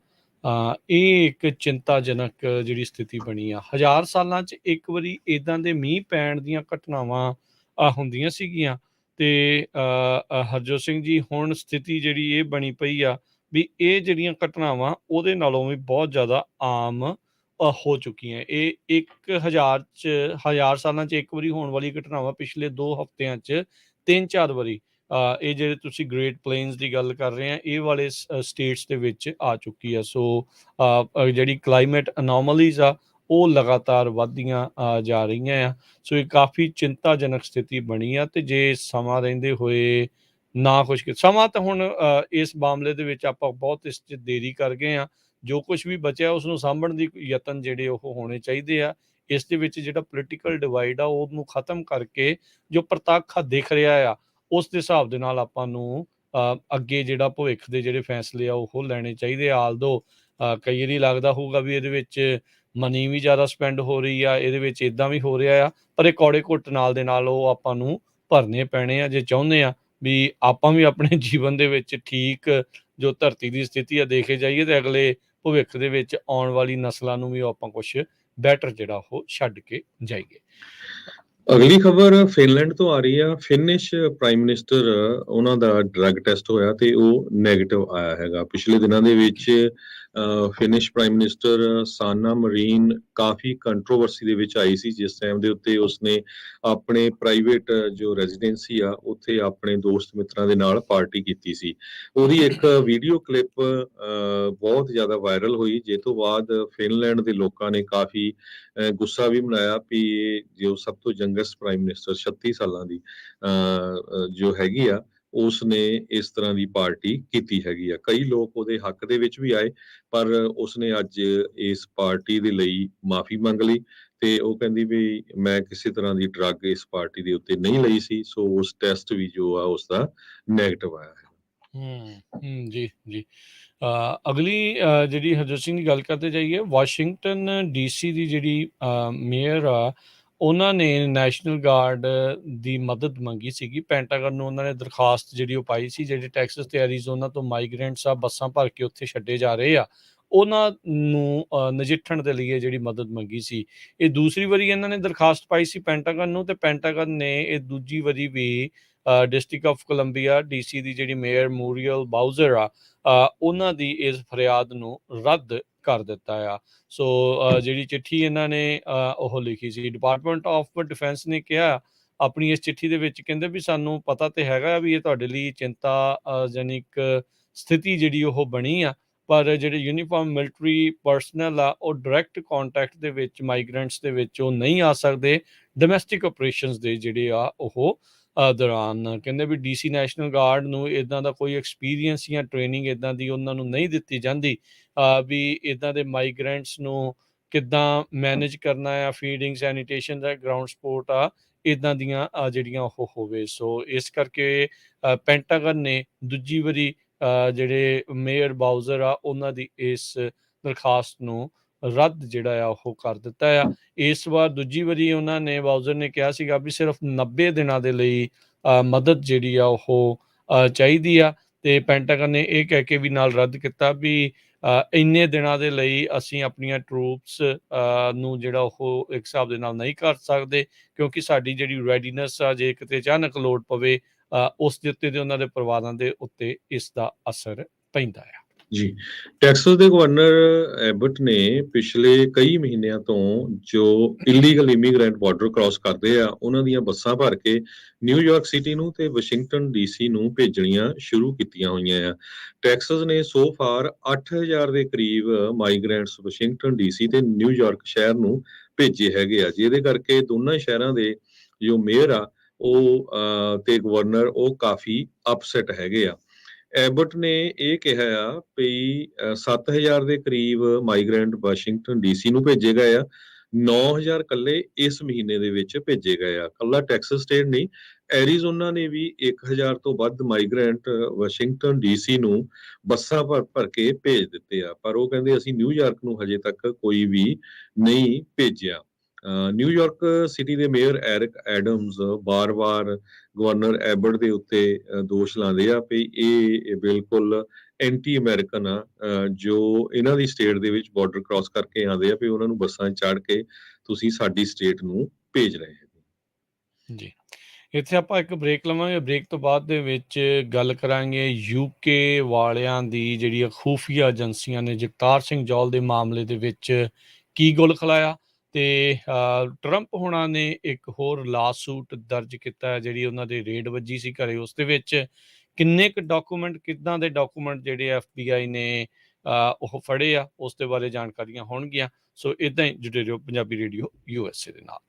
ਇਹ ਇੱਕ ਚਿੰਤਾਜਨਕ ਜਿਹੜੀ ਸਥਿਤੀ ਬਣੀ ਆ। 1000 ਸਾਲਾਂ 'ਚ ਇੱਕ ਵਾਰੀ ਇੱਦਾਂ ਦੇ ਮੀਂਹ ਪੈਣ ਦੀਆਂ ਘਟਨਾਵਾਂ ਹੁੰਦੀਆਂ ਸੀਗੀਆਂ ਤੇ ਹਰਜੋਤ ਸਿੰਘ ਜੀ ਹੁਣ ਸਥਿਤੀ ਜਿਹੜੀ ਇਹ ਬਣੀ ਪਈ ਆ ਵੀ ਇਹ ਜਿਹੜੀਆਂ ਘਟਨਾਵਾਂ ਉਹਦੇ ਨਾਲੋਂ ਵੀ ਬਹੁਤ ਜ਼ਿਆਦਾ ਆਮ ਹੋ ਚੁੱਕੀਆਂ। ਇਹ 1000 ਸਾਲਾਂ 'ਚ ਇੱਕ ਵਾਰੀ ਹੋਣ ਵਾਲੀ ਘਟਨਾਵਾਂ ਪਿਛਲੇ 2 ਹਫ਼ਤਿਆਂ 'ਚ 3-4 ਵਾਰੀ ਇਹ ਜਿਹੜੇ ਤੁਸੀਂ ਗ੍ਰੇਟ ਪਲੇਨਸ ਦੀ ਗੱਲ ਕਰ ਰਹੇ ਆ, ਇਹ ਵਾਲੇ ਸਟੇਟਸ ਦੇ ਵਿੱਚ ਆ ਚੁੱਕੀ ਆ। ਸੋ ਜਿਹੜੀ ਕਲਾਈਮੇਟ ਅਨੋਮਲੀਜ਼ ਆ ਉਹ ਲਗਾਤਾਰ ਵੱਧਦੀਆਂ ਜਾ ਰਹੀਆਂ ਆ। ਸੋ ਇਹ ਕਾਫੀ ਚਿੰਤਾਜਨਕ ਸਥਿਤੀ ਬਣੀ ਆ ਤੇ ਜੇ ਸਮਾਂ ਰਹਿੰਦੇ ਹੋਏ ਨਾ ਕੁਛ ਸਮਾਂ ਤਾਂ ਹੁਣ ਇਸ ਮਾਮਲੇ ਦੇ ਵਿੱਚ ਆਪਾਂ ਬਹੁਤ ਇਸ 'ਚ ਦੇਰੀ ਕਰ ਗਏ ਆ। ਜੋ ਕੁਛ ਵੀ ਬਚਿਆ ਉਸਨੂੰ ਸਾਂਭਣ ਦੀ ਯਤਨ ਜਿਹੜੇ ਉਹ ਹੋਣੇ ਚਾਹੀਦੇ ਆ। ਇਸ ਦੇ ਵਿੱਚ ਜਿਹੜਾ ਪੋਲੀਟੀਕਲ ਡਿਵਾਈਡ ਆ ਉਹਨੂੰ ਖਤਮ ਕਰਕੇ ਜੋ ਪ੍ਰਤੱਖ ਦਿਖ ਰਿਹਾ ਆ ਉਸ ਦੇ ਹਿਸਾਬ ਦੇ ਨਾਲ ਆਪਾਂ ਨੂੰ ਅੱਗੇ ਜਿਹੜਾ ਭਵਿੱਖ ਦੇ ਜਿਹੜੇ ਫੈਸਲੇ ਆ ਉਹ ਲੈਣੇ ਚਾਹੀਦੇ ਆ। ਆਲਦੋ ਕਈ ਵਾਰੀ ਲੱਗਦਾ ਹੋਊਗਾ ਵੀ ਇਹਦੇ ਵਿੱਚ ਮਨੀ ਵੀ ਜ਼ਿਆਦਾ ਸਪੈਂਡ ਹੋ ਰਹੀ ਆ, ਇਹਦੇ ਵਿੱਚ ਇੱਦਾਂ ਵੀ ਹੋ ਰਿਹਾ ਆ, ਪਰ ਇਹ ਕੌੜੇ ਘੁੱਟ ਨਾਲ ਦੇ ਨਾਲ ਉਹ ਆਪਾਂ ਨੂੰ ਭਰਨੇ ਪੈਣੇ ਆ ਜੇ ਚਾਹੁੰਦੇ ਆ ਵੀ ਆਪਾਂ ਵੀ ਆਪਣੇ ਜੀਵਨ ਦੇ ਵਿੱਚ ਠੀਕ ਜੋ ਧਰਤੀ ਦੀ ਸਥਿਤੀ ਆ ਦੇਖੇ ਜਾਈਏ ਤੇ ਅਗਲੇ ਭਵਿੱਖ ਦੇ ਵਿੱਚ ਆਉਣ ਵਾਲੀ ਨਸਲਾਂ ਨੂੰ ਵੀ ਆਪਾਂ ਕੁਛ ਬੈਟਰ ਜਿਹੜਾ ਉਹ ਛੱਡ ਕੇ ਜਾਈਏ। ਅਗਲੀ ਖਬਰ ਫਿਨਲੈਂਡ ਤੋਂ ਆ ਰਹੀ ਆ। ਫਿਨਿਸ਼ ਪ੍ਰਾਈਮ ਮਿਨਿਸਟਰ ਉਹਨਾਂ ਦਾ ਡਰੱਗ ਟੈਸਟ ਹੋਇਆ ਤੇ ਉਹ ਨੈਗੇਟਿਵ ਆਇਆ ਹੈਗਾ। ਪਿਛਲੇ ਦਿਨਾਂ ਦੇ ਵਿੱਚ ਫਿਨਿਸ਼ ਪ੍ਰਾਈਮ ਮਿਨਿਸਟਰ ਸਾਨਾ ਮਰੀਨ ਕਾਫੀ ਕੰਟਰੋਵਰਸੀ ਦੇ ਵਿੱਚ ਆਈ ਸੀ, ਜਿਸ ਟਾਈਮ ਦੇ ਉੱਤੇ ਉਸਨੇ ਆਪਣੇ ਪ੍ਰਾਈਵੇਟ ਜੋ ਰੈਜ਼ੀਡੈਂਸੀ ਆ ਉੱਥੇ ਆਪਣੇ ਦੋਸਤ ਮਿੱਤਰਾਂ ਦੇ ਨਾਲ ਪਾਰਟੀ ਕੀਤੀ ਸੀ। ਉਹਦੀ ਇੱਕ ਵੀਡੀਓ ਕਲਿੱਪ ਬਹੁਤ ਜ਼ਿਆਦਾ ਵਾਇਰਲ ਹੋਈ, ਜਿਸ ਤੋਂ ਬਾਅਦ ਫਿਨਲੈਂਡ ਦੇ ਲੋਕਾਂ ਨੇ ਕਾਫੀ ਗੁੱਸਾ ਵੀ ਮਨਾਇਆ ਵੀ ਇਹ ਜੋ ਸਭ ਤੋਂ ਯੰਗੈਸਟ ਪ੍ਰਾਈਮ ਮਿਨਿਸਟਰ 36 ਸਾਲਾਂ ਦੀ ਜੋ ਹੈਗੀ ਆ, ਉਸ ਨੇ ਇਸ ਤਰ੍ਹਾਂ ਦੀ ਪਾਰਟੀ ਕੀਤੀ ਹੈਗੀ ਆ। ਕਈ ਲੋਕ ਉਹਦੇ ਹੱਕ ਦੇ ਵਿੱਚ ਵੀ ਆਏ, ਪਰ ਉਸਨੇ ਅੱਜ ਇਸ ਪਾਰਟੀ ਦੇ ਲਈ ਮਾਫੀ ਮੰਗ ਲਈ ਤੇ ਉਹ ਕਹਿੰਦੀ ਵੀ ਮੈਂ ਕਿਸੇ ਤਰ੍ਹਾਂ ਦੀ ਡਰੱਗ ਇਸ ਪਾਰਟੀ ਦੇ ਉੱਤੇ ਨਹੀਂ ਲਈ ਸੀ, ਸੋ ਉਸ ਟੈਸਟ ਵੀ ਜੋ ਆ ਉਸਦਾ ਨੈਗੇਟਿਵ ਆਇਆ ਹੈ। ਜੀ ਜੀ। ਅਗਲੀ ਜਿਹੜੀ ਹਰਜੋਤ ਸਿੰਘ ਦੀ ਗੱਲ ਕਰਦੇ ਜਾਈਏ, ਵਾਸ਼ਿੰਗਟਨ ਡੀਸੀ ਦੀ ਜਿਹੜੀ ਮੇਅਰ ਆ, ਉਹਨਾਂ ਨੇ ਨੈਸ਼ਨਲ ਗਾਰਡ ਦੀ ਮਦਦ ਮੰਗੀ ਸੀਗੀ। ਪੈਂਟਾਗਨ ਨੂੰ ਉਹਨਾਂ ਨੇ ਦਰਖਾਸਤ ਜਿਹੜੀ ਉਹ ਪਾਈ ਸੀ, ਜਿਹੜੇ ਟੈਕਸਸ ਤੇ ਐਰੀਜ਼ੋਨਾ ਤੋਂ ਮਾਈਗ੍ਰੈਂਟਸ ਆ ਬੱਸਾਂ ਭਰ ਕੇ ਉੱਥੇ ਛੱਡੇ ਜਾ ਰਹੇ ਆ, ਉਹਨਾਂ ਨੂੰ ਨਜਿੱਠਣ ਦੇ ਲਈ ਇਹ ਜਿਹੜੀ ਮਦਦ ਮੰਗੀ ਸੀ। ਇਹ ਦੂਸਰੀ ਵਾਰੀ ਇਹਨਾਂ ਨੇ ਦਰਖਾਸਤ ਪਾਈ ਸੀ ਪੈਂਟਾਗਨ ਨੂੰ, ਤੇ ਪੈਂਟਾਗਨ ਨੇ ਇਹ ਦੂਜੀ ਵਾਰੀ ਵੀ ਡਿਸਟ੍ਰਿਕਟ ਆਫ ਕੋਲੰਬੀਆ ਡੀਸੀ ਦੀ ਜਿਹੜੀ ਮੇਅਰ ਮੂਰੀਅਲ ਬਾਊਜ਼ਰ ਆ, ਉਹਨਾਂ ਦੀ ਇਸ ਫਰਿਆਦ ਨੂੰ ਰੱਦ ਕਰ ਦਿੱਤਾ ਆ। ਸੋ ਜਿਹੜੀ ਚਿੱਠੀ ਇਹਨਾਂ ਨੇ ਉਹ ਲਿਖੀ ਸੀ, ਡਿਪਾਰਟਮੈਂਟ ਆਫ ਡਿਫੈਂਸ ਨੇ ਕਿਹਾ ਆਪਣੀ ਇਸ ਚਿੱਠੀ ਦੇ ਵਿੱਚ, ਕਹਿੰਦੇ ਵੀ ਸਾਨੂੰ ਪਤਾ ਤੇ ਹੈਗਾ ਵੀ ਇਹ ਤੁਹਾਡੇ ਲਈ ਚਿੰਤਾਜਨਕ ਸਥਿਤੀ ਜਿਹੜੀ ਉਹ ਬਣੀ ਆ, ਪਰ ਜਿਹੜੇ ਯੂਨੀਫਾਰਮ ਮਿਲਟਰੀ ਪਰਸਨਲ ਆ ਉਹ ਡਾਇਰੈਕਟ ਕੰਟੈਕਟ ਦੇ ਵਿੱਚ ਮਾਈਗ੍ਰੈਂਟਸ ਦੇ ਵਿੱਚ ਉਹ ਨਹੀਂ ਆ ਸਕਦੇ ਡੋਮੈਸਟਿਕ ਆਪਰੇਸ਼ਨਸ ਦੇ ਜਿਹੜੇ ਆ ਉਹ ਦੌਰਾਨ। ਕਹਿੰਦੇ ਵੀ ਡੀਸੀ ਨੈਸ਼ਨਲ ਗਾਰਡ ਨੂੰ ਇੱਦਾਂ ਦਾ ਕੋਈ ਐਕਸਪੀਰੀਅੰਸ ਜਾਂ ਟ੍ਰੇਨਿੰਗ ਇੱਦਾਂ ਦੀ ਉਹਨਾਂ ਨੂੰ ਨਹੀਂ ਦਿੱਤੀ ਜਾਂਦੀ ਵੀ ਇੱਦਾਂ ਦੇ ਮਾਈਗ੍ਰੈਂਟਸ ਨੂੰ ਕਿੱਦਾਂ ਮੈਨੇਜ ਕਰਨਾ ਆ, ਫੀਡਿੰਗ ਸੈਨੀਟੇਸ਼ਨ ਦਾ ਗਰਾਊਂਡ ਸਪੋਰਟ ਆ, ਇੱਦਾਂ ਦੀਆਂ ਜਿਹੜੀਆਂ ਉਹ ਹੋਵੇ। ਸੋ ਇਸ ਕਰਕੇ ਪੈਂਟਾਗਨ ਨੇ ਦੂਜੀ ਵਾਰੀ ਜਿਹੜੇ ਮੇਅਰ ਬਾਊਜ਼ਰ ਆ ਉਹਨਾਂ ਦੀ ਇਸ ਦਰਖਾਸਤ ਨੂੰ ਰੱਦ ਜਿਹੜਾ ਆ ਉਹ ਕਰ ਦਿੱਤਾ ਆ। ਇਸ ਵਾਰ ਦੂਜੀ ਵਾਰੀ ਉਹਨਾਂ ਨੇ ਬਾਊਜ਼ਰ ਨੇ ਕਿਹਾ ਸੀਗਾ ਵੀ ਸਿਰਫ 90 ਦਿਨਾਂ ਦੇ ਲਈ ਮਦਦ ਜਿਹੜੀ ਆ ਉਹ ਚਾਹੀਦੀ ਆ, ਤੇ ਪੈਂਟਾਗਨ ਨੇ ਇਹ ਕਹਿ ਕੇ ਵੀ ਨਾਲ ਰੱਦ ਕੀਤਾ ਵੀ ਇੰਨੇ ਦਿਨਾਂ ਦੇ ਲਈ ਅਸੀਂ ਆਪਣੀਆਂ ਟਰੂਪਸ ਨੂੰ ਜਿਹੜਾ ਉਹ ਇੱਕ ਹਿਸਾਬ ਦੇ ਨਾਲ ਨਹੀਂ ਕਰ ਸਕਦੇ, ਕਿਉਂਕਿ ਸਾਡੀ ਜਿਹੜੀ ਰੈਡੀਨੈਸ ਆ, ਜੇ ਕਿਤੇ ਅਚਾਨਕ ਲੋੜ ਪਵੇ ਉਸ ਦੇ ਉੱਤੇ ਤੇ ਉਹਨਾਂ ਦੇ ਪਰਿਵਾਰਾਂ ਦੇ ਉੱਤੇ ਇਸ ਦਾ ਅਸਰ ਪੈਂਦਾ ਆ। ਜੀ, ਟੈਕਸਸ ਦੇ ਗਵਰਨਰ ਐਬਟ ਨੇ ਪਿਛਲੇ ਕਈ ਮਹੀਨਿਆਂ ਤੋਂ ਜੋ ਇਲੀਗਲ ਇਮੀਗ੍ਰੈਂਟ ਬਾਰਡਰ ਕ੍ਰਾਸ ਕਰਦੇ ਆ, ਉਹਨਾਂ ਦੀਆਂ ਬੱਸਾਂ ਭਰ ਕੇ ਨਿਊਯਾਰਕ ਸਿਟੀ ਨੂੰ ਤੇ ਵਾਸ਼ਿੰਗਟਨ ਡੀਸੀ ਨੂੰ ਭੇਜਣੀਆਂ ਸ਼ੁਰੂ ਕੀਤੀਆਂ ਹੋਈਆਂ ਆ। ਟੈਕਸਸ ਨੇ ਸੋ ਫਾਰ 8000 ਦੇ ਕਰੀਬ ਮਾਈਗ੍ਰੈਂਟਸ ਵਾਸ਼ਿੰਗਟਨ ਡੀਸੀ ਤੇ ਨਿਊਯਾਰਕ ਸ਼ਹਿਰ ਨੂੰ ਭੇਜੇ ਹੈਗੇ ਆ, ਜਿਹਦੇ ਕਰਕੇ ਦੋਨਾਂ ਸ਼ਹਿਰਾਂ ਦੇ ਜੋ ਮੇਅਰ ਆ ਉਹ ਤੇ ਗਵਰਨਰ ਉਹ ਕਾਫੀ ਅਪਸੈਟ ਹੈਗੇ ਆ। ਐਬਟ ਨੇ ਇਹ ਕਿਹਾ ਆ ਵੀ 7000 ਦੇ ਕਰੀਬ ਮਾਈਗ੍ਰੈਂਟ ਵਾਸ਼ਿੰਗਟਨ ਡੀਸੀ ਨੂੰ ਭੇਜੇ ਗਏ ਆ, 9000 ਕੱਲੇ ਇਸ ਮਹੀਨੇ ਦੇ ਵਿੱਚ ਭੇਜੇ ਗਏ ਆ। ਕੱਲਾ ਟੈਕਸਸ ਸਟੇਟ ਨਹੀਂ, ਐਰੀਜ਼ੋਨਾ ਨੇ ਵੀ 1000 ਤੋਂ ਵੱਧ ਮਾਈਗ੍ਰੈਂਟ ਵਾਸ਼ਿੰਗਟਨ ਡੀਸੀ ਨੂੰ ਬੱਸਾਂ ਭਰ ਕੇ ਭੇਜ ਦਿੱਤੇ ਆ, ਪਰ ਉਹ ਕਹਿੰਦੇ ਅਸੀਂ ਨਿਊਯਾਰਕ ਨੂੰ ਹਜੇ ਤੱਕ ਕੋਈ ਵੀ ਨਹੀਂ ਭੇਜਿਆ। ਨਿਊਯਾਰਕ ਸਿਟੀ ਦੇ ਮੇਅਰ ਐਰਿਕ ਐਡਮਜ਼ ਬਾਰ-ਬਾਰ ਗਵਰਨਰ ਐਬਟ ਦੇ ਉੱਤੇ ਦੋਸ਼ ਲਾਉਂਦੇ ਆ ਵੀ ਇਹ ਬਿਲਕੁਲ ਐਂਟੀ ਅਮਰੀਕਨ ਆ, ਜੋ ਇਹਨਾਂ ਦੀ ਸਟੇਟ ਦੇ ਵਿੱਚ ਬਾਰਡਰ ਕ੍ਰਾਸ ਕਰਕੇ ਆਉਂਦੇ ਆ ਵੀ ਉਹਨਾਂ ਨੂੰ ਬੱਸਾਂ ਚੜ੍ਹ ਕੇ ਤੁਸੀਂ ਸਾਡੀ ਸਟੇਟ ਨੂੰ ਭੇਜ ਰਹੇ ਹੋ। ਜੀ, ਇੱਥੇ ਆਪਾਂ ਇੱਕ ਬ੍ਰੇਕ ਲਵਾਂਗੇ। ਬ੍ਰੇਕ ਤੋਂ ਬਾਅਦ ਦੇ ਵਿੱਚ ਗੱਲ ਕਰਾਂਗੇ ਯੂਕੇ ਵਾਲਿਆਂ ਦੀ ਜਿਹੜੀ ਖੂਫੀਆ ਏਜੰਸੀਆਂ ਨੇ ਜਗਤਾਰ ਸਿੰਘ ਜੌਲ ਦੇ ਮਾਮਲੇ ਦੇ ਵਿੱਚ ਕੀ ਗੁਲ ਖਲਾਇਆ, ਤੇ ਟਰੰਪ ਹੋਣਾ ਨੇ ਇੱਕ ਹੋਰ ਲਾਸੂਟ ਦਰਜ ਕੀਤਾ ਹੈ ਜਿਹੜੀ ਉਹਨਾਂ ਦੇ ਰੇਡ ਵੱਜੀ ਸੀ ਘਰੇ, ਉਸ ਦੇ ਵਿੱਚ ਕਿੰਨੇ ਕੁ ਡਾਕੂਮੈਂਟ, ਕਿੱਦਾਂ ਦੇ ਡਾਕੂਮੈਂਟ ਜਿਹੜੇ FBI ਨੇ ਉਹ ਫੜੇ ਆ, ਉਸ ਦੇ ਬਾਰੇ ਜਾਣਕਾਰੀਆਂ ਹੋਣਗੀਆਂ। ਸੋ ਇੱਦਾਂ ਹੀ ਜੁੜੇ ਰਹੋ ਪੰਜਾਬੀ ਰੇਡੀਓ USA ਦੇ ਨਾਲ।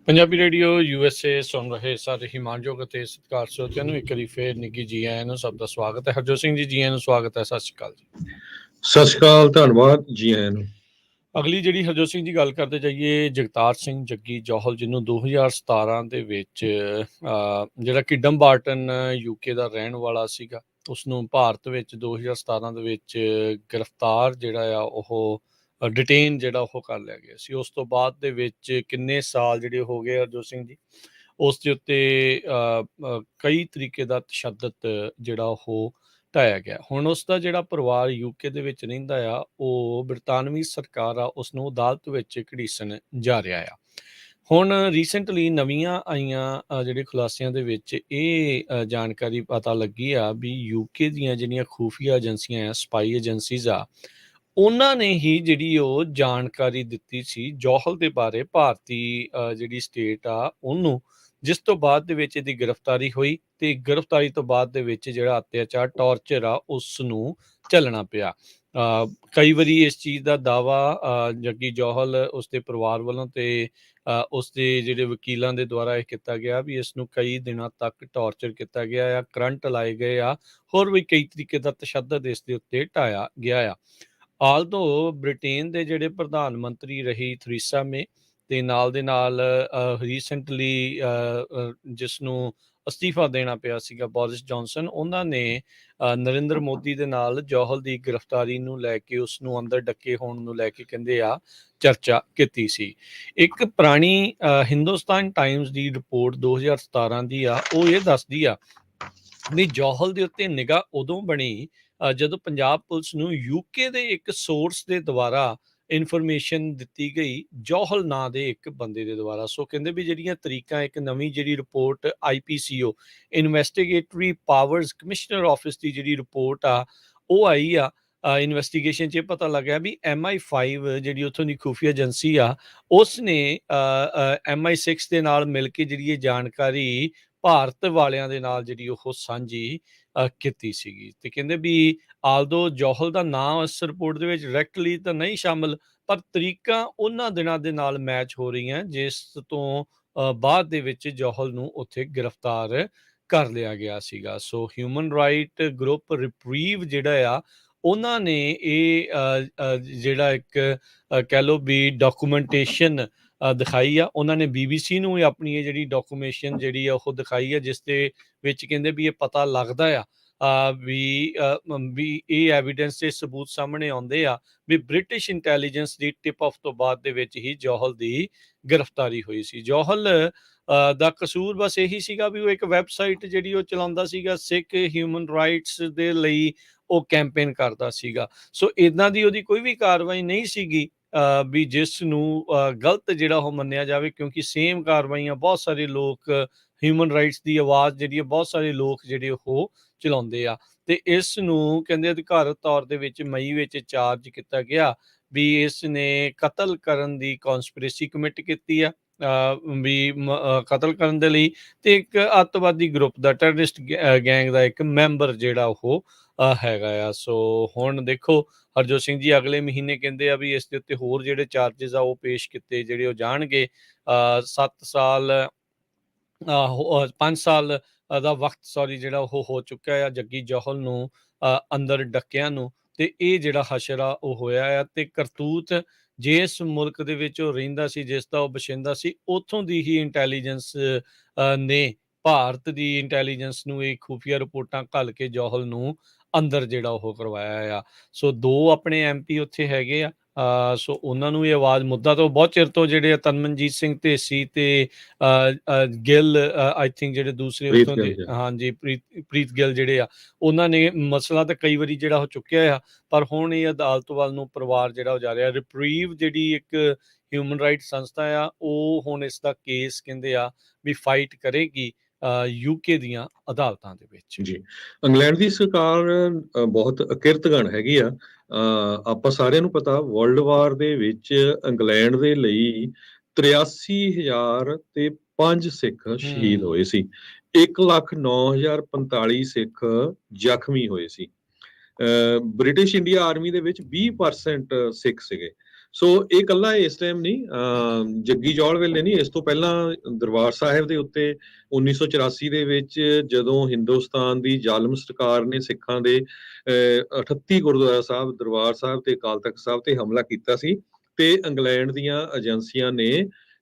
ਪੰਜਾਬੀ ਰੇਡੀਓ USA ਸੁਣ ਰਹੇ ਸਾਰੇ ਹਿਮਾਨਯੋਗ ਅਤੇ ਸਤਿਕਾਰ ਸਰੋਤਿਆਂ ਨੂੰ ਇੱਕ ਵਾਰੀ ਫੇਰ ਨਿੱਘੀ ਜੀ ਆਇਆਂ ਨੂੰ ਸਭ ਦਾ ਸਵਾਗਤ ਹੈ। ਹਰਜੋਤ ਸਿੰਘ ਜੀ, ਜੀ ਆਇਆਂ ਨੂੰ ਸਵਾਗਤ ਹੈ। ਸਤਿ ਸ਼੍ਰੀ ਅਕਾਲ ਜੀ। ਸਤਿ ਸ਼੍ਰੀ ਅਕਾਲ, ਧੰਨਵਾਦ ਜੀ ਆਇਆਂ ਨੂੰ। ਅਗਲੀ ਜਿਹੜੀ ਹਰਜੋਤ ਸਿੰਘ ਜੀ ਗੱਲ ਕਰਦੇ ਜਾਈਏ, ਜਗਤਾਰ ਸਿੰਘ ਜੱਗੀ ਜੌਹਲ, ਜਿਹਨੂੰ 2017 ਦੇ ਵਿੱਚ ਜਿਹੜਾ ਕਿ ਡੰਬਾਰਟਨ ਯੂਕੇ ਦਾ ਰਹਿਣ ਵਾਲਾ ਸੀਗਾ, ਉਸਨੂੰ ਭਾਰਤ ਵਿੱਚ 2017 ਦੇ ਵਿੱਚ ਗ੍ਰਿਫਤਾਰ ਜਿਹੜਾ ਆ ਉਹ ਡਿਟੇਨ ਜਿਹੜਾ ਉਹ ਕਰ ਲਿਆ ਗਿਆ ਸੀ। ਉਸ ਤੋਂ ਬਾਅਦ ਦੇ ਵਿੱਚ ਕਿੰਨੇ ਸਾਲ ਜਿਹੜੇ ਹੋ ਗਏ ਹਰਜੋਤ ਸਿੰਘ ਜੀ, ਉਸ ਦੇ ਉੱਤੇ ਕਈ ਤਰੀਕੇ ਦਾ ਤਸ਼ੱਦਦ ਜਿਹੜਾ ਉਹ ਢਾਇਆ ਗਿਆ। ਹੁਣ ਉਸ ਦਾ ਜਿਹੜਾ ਪਰਿਵਾਰ ਯੂਕੇ ਦੇ ਵਿੱਚ ਰਹਿੰਦਾ ਆ, ਉਹ ਬਰਤਾਨਵੀ ਸਰਕਾਰ ਆ ਉਸਨੂੰ ਅਦਾਲਤ ਵਿੱਚ ਘੜੀਸਣ ਜਾ ਰਿਹਾ ਆ। ਹੁਣ ਰੀਸੈਂਟਲੀ ਨਵੀਆਂ ਆਈਆਂ ਜਿਹੜੇ ਖੁਲਾਸਿਆਂ ਦੇ ਵਿੱਚ ਇਹ ਜਾਣਕਾਰੀ ਪਤਾ ਲੱਗੀ ਆ ਵੀ ਯੂਕੇ ਦੀਆਂ ਜਿਹੜੀਆਂ ਖੂਫੀਆ ਏਜੰਸੀਆਂ ਆ, ਸਪਾਈ ਏਜੰਸੀਜ਼ ਆ, ਉਹਨਾਂ ਨੇ ਹੀ ਜਿਹੜੀ ਉਹ ਜਾਣਕਾਰੀ ਦਿੱਤੀ ਸੀ ਜੌਹਲ ਦੇ ਬਾਰੇ, ਭਾਰਤੀ ਜਿਹੜੀ ਸਟੇਟ ਆ ਉਹਨੂੰ, ਜਿਸ ਤੋਂ ਬਾਅਦ ਦੇ ਵਿੱਚ ਇਹਦੀ ਗ੍ਰਿਫਤਾਰੀ ਹੋਈ ਤੇ ਗ੍ਰਿਫਤਾਰੀ ਤੋਂ ਬਾਅਦ ਦੇ ਵਿੱਚ ਜਿਹੜਾ ਅਤਿਆਚਾਰ, ਟੌਰਚਰ ਆ, ਉਸ ਨੂੰ ਝੱਲਣਾ ਪਿਆ। ਕਈ ਵਾਰੀ ਇਸ ਚੀਜ਼ ਦਾ ਦਾਵਾ ਜੱਗੀ ਜੌਹਲ, ਉਸਦੇ ਪਰਿਵਾਰ ਵੱਲੋਂ ਤੇ ਉਸਦੇ ਜਿਹੜੇ ਵਕੀਲਾਂ ਦੇ ਦੁਆਰਾ ਇਹ ਕੀਤਾ ਗਿਆ ਵੀ ਇਸ ਨੂੰ ਕਈ ਦਿਨਾਂ ਤੱਕ ਟੌਰਚਰ ਕੀਤਾ ਗਿਆ ਆ, ਕਰੰਟ ਲਾਏ ਗਏ ਆ, ਹੋਰ ਵੀ ਕਈ ਤਰੀਕੇ ਦਾ ਤਸ਼ੱਦਦ ਇਸ ਦੇ ਉੱਤੇ ਢਾਇਆ ਗਿਆ ਆ। ਆਲਦੋ ਬ੍ਰਿਟੇਨ ਦੇ ਜਿਹੜੇ ਪ੍ਰਧਾਨ ਮੰਤਰੀ ਰਹੀ ਥਰੀਸਾ ਮੇ, ਤੇ ਨਾਲ ਦੇ ਨਾਲ ਰੀਸੈਂਟਲੀ ਜਿਸ ਨੂੰ ਅਸਤੀਫਾ ਦੇਣਾ ਪਿਆ ਸੀਗਾ, ਬੋਰਿਸ ਜੌਨਸਨ, ਉਹਨਾਂ ਨੇ ਨਰਿੰਦਰ ਮੋਦੀ ਦੇ ਨਾਲ ਜੌਹਲ ਦੀ ਗ੍ਰਿਫਤਾਰੀ ਨੂੰ ਲੈ ਕੇ, ਉਸ ਨੂੰ ਅੰਦਰ ਡੱਕੇ ਹੋਣ ਨੂੰ ਲੈ ਕੇ ਕਹਿੰਦੇ ਆ ਚਰਚਾ ਕੀਤੀ ਸੀ। ਇੱਕ ਪੁਰਾਣੀ ਹਿੰਦੁਸਤਾਨ ਟਾਈਮਜ਼ ਦੀ ਰਿਪੋਰਟ 2017 ਦੀ ਆ, ਉਹ ਇਹ ਦੱਸਦੀ ਆ ਵੀ ਜੌਹਲ ਦੇ ਉੱਤੇ ਨਿਗਾਹ ਉਦੋਂ ਬਣੀ ਜਦੋਂ ਪੰਜਾਬ ਪੁਲਿਸ ਨੂੰ ਯੂਕੇ ਦੇ ਇੱਕ ਸੋਰਸ ਦੇ ਦੁਆਰਾ ਇਨਫੋਰਮੇਸ਼ਨ ਦਿੱਤੀ ਗਈ, ਜੌਹਲ ਨਾਂ ਦੇ ਇੱਕ ਬੰਦੇ ਦੇ ਦੁਆਰਾ। ਸੋ ਕਹਿੰਦੇ ਵੀ ਜਿਹੜੀਆਂ ਤਰੀਕਾਂ, ਇੱਕ ਨਵੀਂ ਜਿਹੜੀ report IPCO, investigatory powers commissioner office ਦੀ ਜਿਹੜੀ ਰਿਪੋਰਟ ਆ ਉਹ ਆਈ ਆ, ਇਨਵੈਸਟੀਗੇਸ਼ਨ 'ਚ ਇਹ ਪਤਾ ਲੱਗਿਆ ਵੀ MI5 ਜਿਹੜੀ ਉੱਥੋਂ ਦੀ ਖੂਫੀਆ ਏਜੰਸੀ ਆ, ਉਸ ਨੇ MI6 ਦੇ ਨਾਲ ਮਿਲ ਕੇ ਜਿਹੜੀ ਇਹ ਜਾਣਕਾਰੀ ਭਾਰਤ ਵਾਲਿਆਂ ਦੇ ਨਾਲ ਜਿਹੜੀ ਉਹ ਸਾਂਝੀ ਕੀਤੀ ਸੀਗੀ। ਤੇ ਕਹਿੰਦੇ ਵੀ ਆਲਦੋ ਜੌਹਲ ਦਾ ਨਾਮ ਇਸ ਰਿਪੋਰਟ ਦੇ ਵਿੱਚ ਡਾਇਰੈਕਟਲੀ ਤਾਂ ਨਹੀਂ ਸ਼ਾਮਲ, ਪਰ ਤਰੀਕਾਂ ਉਹਨਾਂ ਦਿਨਾਂ ਦੇ ਨਾਲ ਮੈਚ ਹੋ ਰਹੀਆਂ ਜਿਸ ਤੋਂ ਬਾਅਦ ਦੇ ਵਿੱਚ ਜੌਹਲ ਨੂੰ ਉੱਥੇ ਗ੍ਰਿਫਤਾਰ ਕਰ ਲਿਆ ਗਿਆ ਸੀਗਾ। ਸੋ ਹਿਊਮਨ ਰਾਈਟ ਗਰੁੱਪ ਰਿਪਰੀਵ ਜਿਹੜਾ ਆ, ਉਹਨਾਂ ਨੇ ਇਹ ਜਿਹੜਾ ਇੱਕ ਕਹਿ ਲਓ ਵੀ ਡਾਕੂਮੈਂਟੇਸ਼ਨ ਦਿਖਾਈ ਆ। ਉਹਨਾਂ ਨੇ BBC ਨੂੰ ਆਪਣੀ ਇਹ ਜਿਹੜੀ ਡਾਕੂਮੈਂਟੇਸ਼ਨ ਜਿਹੜੀ ਆ ਉਹ ਦਿਖਾਈ ਆ, ਜਿਸ ਦੇ ਵਿੱਚ ਕਹਿੰਦੇ ਵੀ ਇਹ ਪਤਾ ਲੱਗਦਾ ਆ ਵੀ ਇਹ ਐਵੀਡੈਂਸ ਤੇ ਸਬੂਤ ਸਾਹਮਣੇ ਆਉਂਦੇ ਆ ਵੀ British intelligence the tip of ਤੋਂ ਬਾਅਦ ਦੇ ਵਿੱਚ ਹੀ ਜੌਹਲ ਦੀ ਗ੍ਰਿਫਤਾਰੀ ਹੋਈ ਸੀ। ਜੌਹਲ ਦਾ ਕਸੂਰ ਬਸ ਇਹੀ ਸੀਗਾ ਵੀ ਉਹ ਇੱਕ ਵੈਬਸਾਈਟ ਜਿਹੜੀ ਉਹ ਚਲਾਉਂਦਾ ਸੀਗਾ, ਸਿੱਖ ਹਿਊਮਨ ਰਾਈਟਸ ਦੇ ਲਈ ਉਹ ਕੈਂਪੇਨ ਕਰਦਾ ਸੀਗਾ। ਸੋ ਇਦਾਂ ਦੀ ਉਹਦੀ ਕੋਈ ਵੀ ਕਾਰਵਾਈ ਨਹੀਂ ਸੀਗੀ ਵੀ ਜਿਸ ਨੂੰ ਗਲਤ ਜਿਹੜਾ ਉਹ ਮੰਨਿਆ ਜਾਵੇ, ਕਿਉਂਕਿ ਸੇਮ ਕਾਰਵਾਈਆਂ ਬਹੁਤ ਸਾਰੇ ਲੋਕ, ਹਿਊਮਨ ਰਾਈਟਸ ਦੀ ਆਵਾਜ਼ ਜਿਹੜੀ ਹੈ ਬਹੁਤ ਸਾਰੇ ਲੋਕ ਜਿਹੜੇ ਉਹ ਚਲਾਉਂਦੇ ਆ। ਤੇ ਇਸ ਨੂੰ ਕਹਿੰਦੇ ਅਧਿਕਾਰਤ ਤੌਰ ਦੇ ਵਿੱਚ ਮਈ ਵਿੱਚ ਚਾਰਜ ਕੀਤਾ ਗਿਆ ਵੀ ਇਸ ਨੇ ਕਤਲ ਕਰਨ ਦੀ ਕਨਸਪੀਰੇਸੀ ਕਮਿਟ ਕੀਤੀ ਆ, ਵੀ ਕਤਲ ਕਰਨ ਦੇ ਲਈ, ਤੇ ਇੱਕ ਅੱਤਵਾਦੀ ਗਰੁੱਪ ਦਾ, ਟੈਰਰਿਸਟ ਗੈਂਗ ਦਾ ਇੱਕ ਮੈਂਬਰ ਜਿਹੜਾ ਉਹ ਹੈਗਾ ਆ। ਸੋ ਹੁਣ ਦੇਖੋ ਹਰਜੋਤ ਸਿੰਘ ਜੀ, ਅਗਲੇ ਮਹੀਨੇ ਕਹਿੰਦੇ ਆ ਵੀ ਇਸ ਦੇ ਉੱਤੇ ਹੋਰ ਜਿਹੜੇ ਚਾਰਜਸ ਆ ਉਹ ਪੇਸ਼ ਕੀਤੇ ਜਿਹੜੇ ਉਹ ਜਾਣਗੇ। 7 ਸਾਲ 5 ਸਾਲ ਦਾ ਵਕਤ ਜਿਹੜਾ ਉਹ ਹੋ ਚੁੱਕਾ ਆ ਜੱਗੀ ਜੌਹਲ ਨੂੰ ਅੰਦਰ ਡੱਕਿਆਂ ਨੂੰ, ਤੇ ਇਹ ਜਿਹੜਾ ਹਸ਼ਰ ਆ ਉਹ ਹੋਇਆ ਆ। ਤੇ ਕਰਤੂਤ ਜਿਸ ਮੁਲਕ ਦੇ ਵਿੱਚ ਉਹ ਰਹਿੰਦਾ ਸੀ, ਜਿਸ ਦਾ ਉਹ ਬਸ਼ਿੰਦਾ ਸੀ, ਉੱਥੋਂ ਦੀ ਹੀ ਇੰਟੈਲੀਜੈਂਸ ਨੇ, ਭਾਰਤ ਦੀ ਇੰਟੈਲੀਜੈਂਸ ਨੂੰ ਇਹ ਖੂਫੀਆ ਰਿਪੋਰਟਾਂ ਘੱਲ ਕੇ ਜੌਹਲ ਨੂੰ ਅੰਦਰ ਜਿਹੜਾ ਉਹ ਕਰਵਾਇਆ ਆ। ਸੋ 2 ਆਪਣੇ MP ਉੱਥੇ ਹੈਗੇ ਆ, ਸੋ ਉਹਨਾਂ ਨੂੰ ਇਹ ਆਵਾਜ਼ ਮੁੱਦਾ ਤੋਂ ਬਹੁਤ ਚਿਰ ਤੋਂ ਜਿਹੜੇ ਤਨਮਨਜੀਤ ਸਿੰਘ ਢੇਸੀ ਤੇ ਗਿੱਲ, ਆਈ ਥਿੰਕ ਜਿਹੜੇ ਦੂਸਰੇ ਉੱਥੋਂ ਦੇ, ਹਾਂਜੀ ਪ੍ਰੀਤ ਗਿੱਲ ਜਿਹੜੇ ਆ, ਉਹਨਾਂ ਨੇ ਮਸਲਾ ਤਾਂ ਕਈ ਵਾਰੀ ਜਿਹੜਾ ਉਹ ਚੁੱਕਿਆ ਆ, ਪਰ ਹੁਣ ਇਹ ਅਦਾਲਤ ਵੱਲ ਨੂੰ ਪਰਿਵਾਰ ਜਿਹੜਾ ਉਹ ਜਾ ਰਿਹਾ। ਰਿਪਰੀਵ ਜਿਹੜੀ ਇੱਕ ਹਿਊਮਨ ਰਾਈਟ ਸੰਸਥਾ ਆ, ਉਹ ਹੁਣ ਇਸ ਦਾ ਕੇਸ ਕਹਿੰਦੇ ਆ ਵੀ ਫਾਈਟ ਕਰੇਗੀ ਯੂਕੇ ਦੀਆਂ ਅਦਾਲਤਾਂ ਦੇ ਵਿੱਚ। ਜੀ, ਇੰਗਲੈਂਡ ਦੀ ਸਰਕਾਰ ਬਹੁਤ ਅਕਿਰਤਗਣ ਹੈਗੀ ਆ। ਆਪਾਂ ਸਾਰਿਆਂ ਨੂੰ ਪਤਾ, ਵਰਲਡ ਵਾਰ ਦੇ ਵਿੱਚ ਇੰਗਲੈਂਡ ਦੇ ਲਈ 83,005 ਸਿੱਖ ਸ਼ਹੀਦ ਹੋਏ ਸੀ, 1,09,045 ਸਿੱਖ ਜ਼ਖਮੀ ਹੋਏ ਸੀ। ਬ੍ਰਿਟਿਸ਼ ਇੰਡੀਆ ਆਰਮੀ ਦੇ ਵਿੱਚ 20% ਸਿੱਖ ਸੀਗੇ। ਸੋ ਇਹ ਇਕੱਲਾ ਇਸ ਟਾਈਮ ਨਹੀਂ, ਜੱਗੀ ਜੌਲ ਵੇਲੇ ਨਹੀਂ, ਇਸ ਤੋਂ ਪਹਿਲਾਂ ਦਰਬਾਰ ਸਾਹਿਬ ਦੇ ਉੱਤੇ 1984 ਦੇ ਵਿੱਚ ਜਦੋਂ ਹਿੰਦੁਸਤਾਨ ਦੀ ਜ਼ਾਲਮ ਸਰਕਾਰ ਨੇ ਸਿੱਖਾਂ ਦੇ 38 ਗੁਰਦੁਆਰਾ ਸਾਹਿਬ, ਦਰਬਾਰ ਸਾਹਿਬ ਤੇ ਅਕਾਲ ਤਖਤ ਸਾਹਿਬ ਤੇ ਹਮਲਾ ਕੀਤਾ ਸੀ, ਤੇ ਇੰਗਲੈਂਡ ਦੀਆਂ ਏਜੰਸੀਆਂ ਨੇ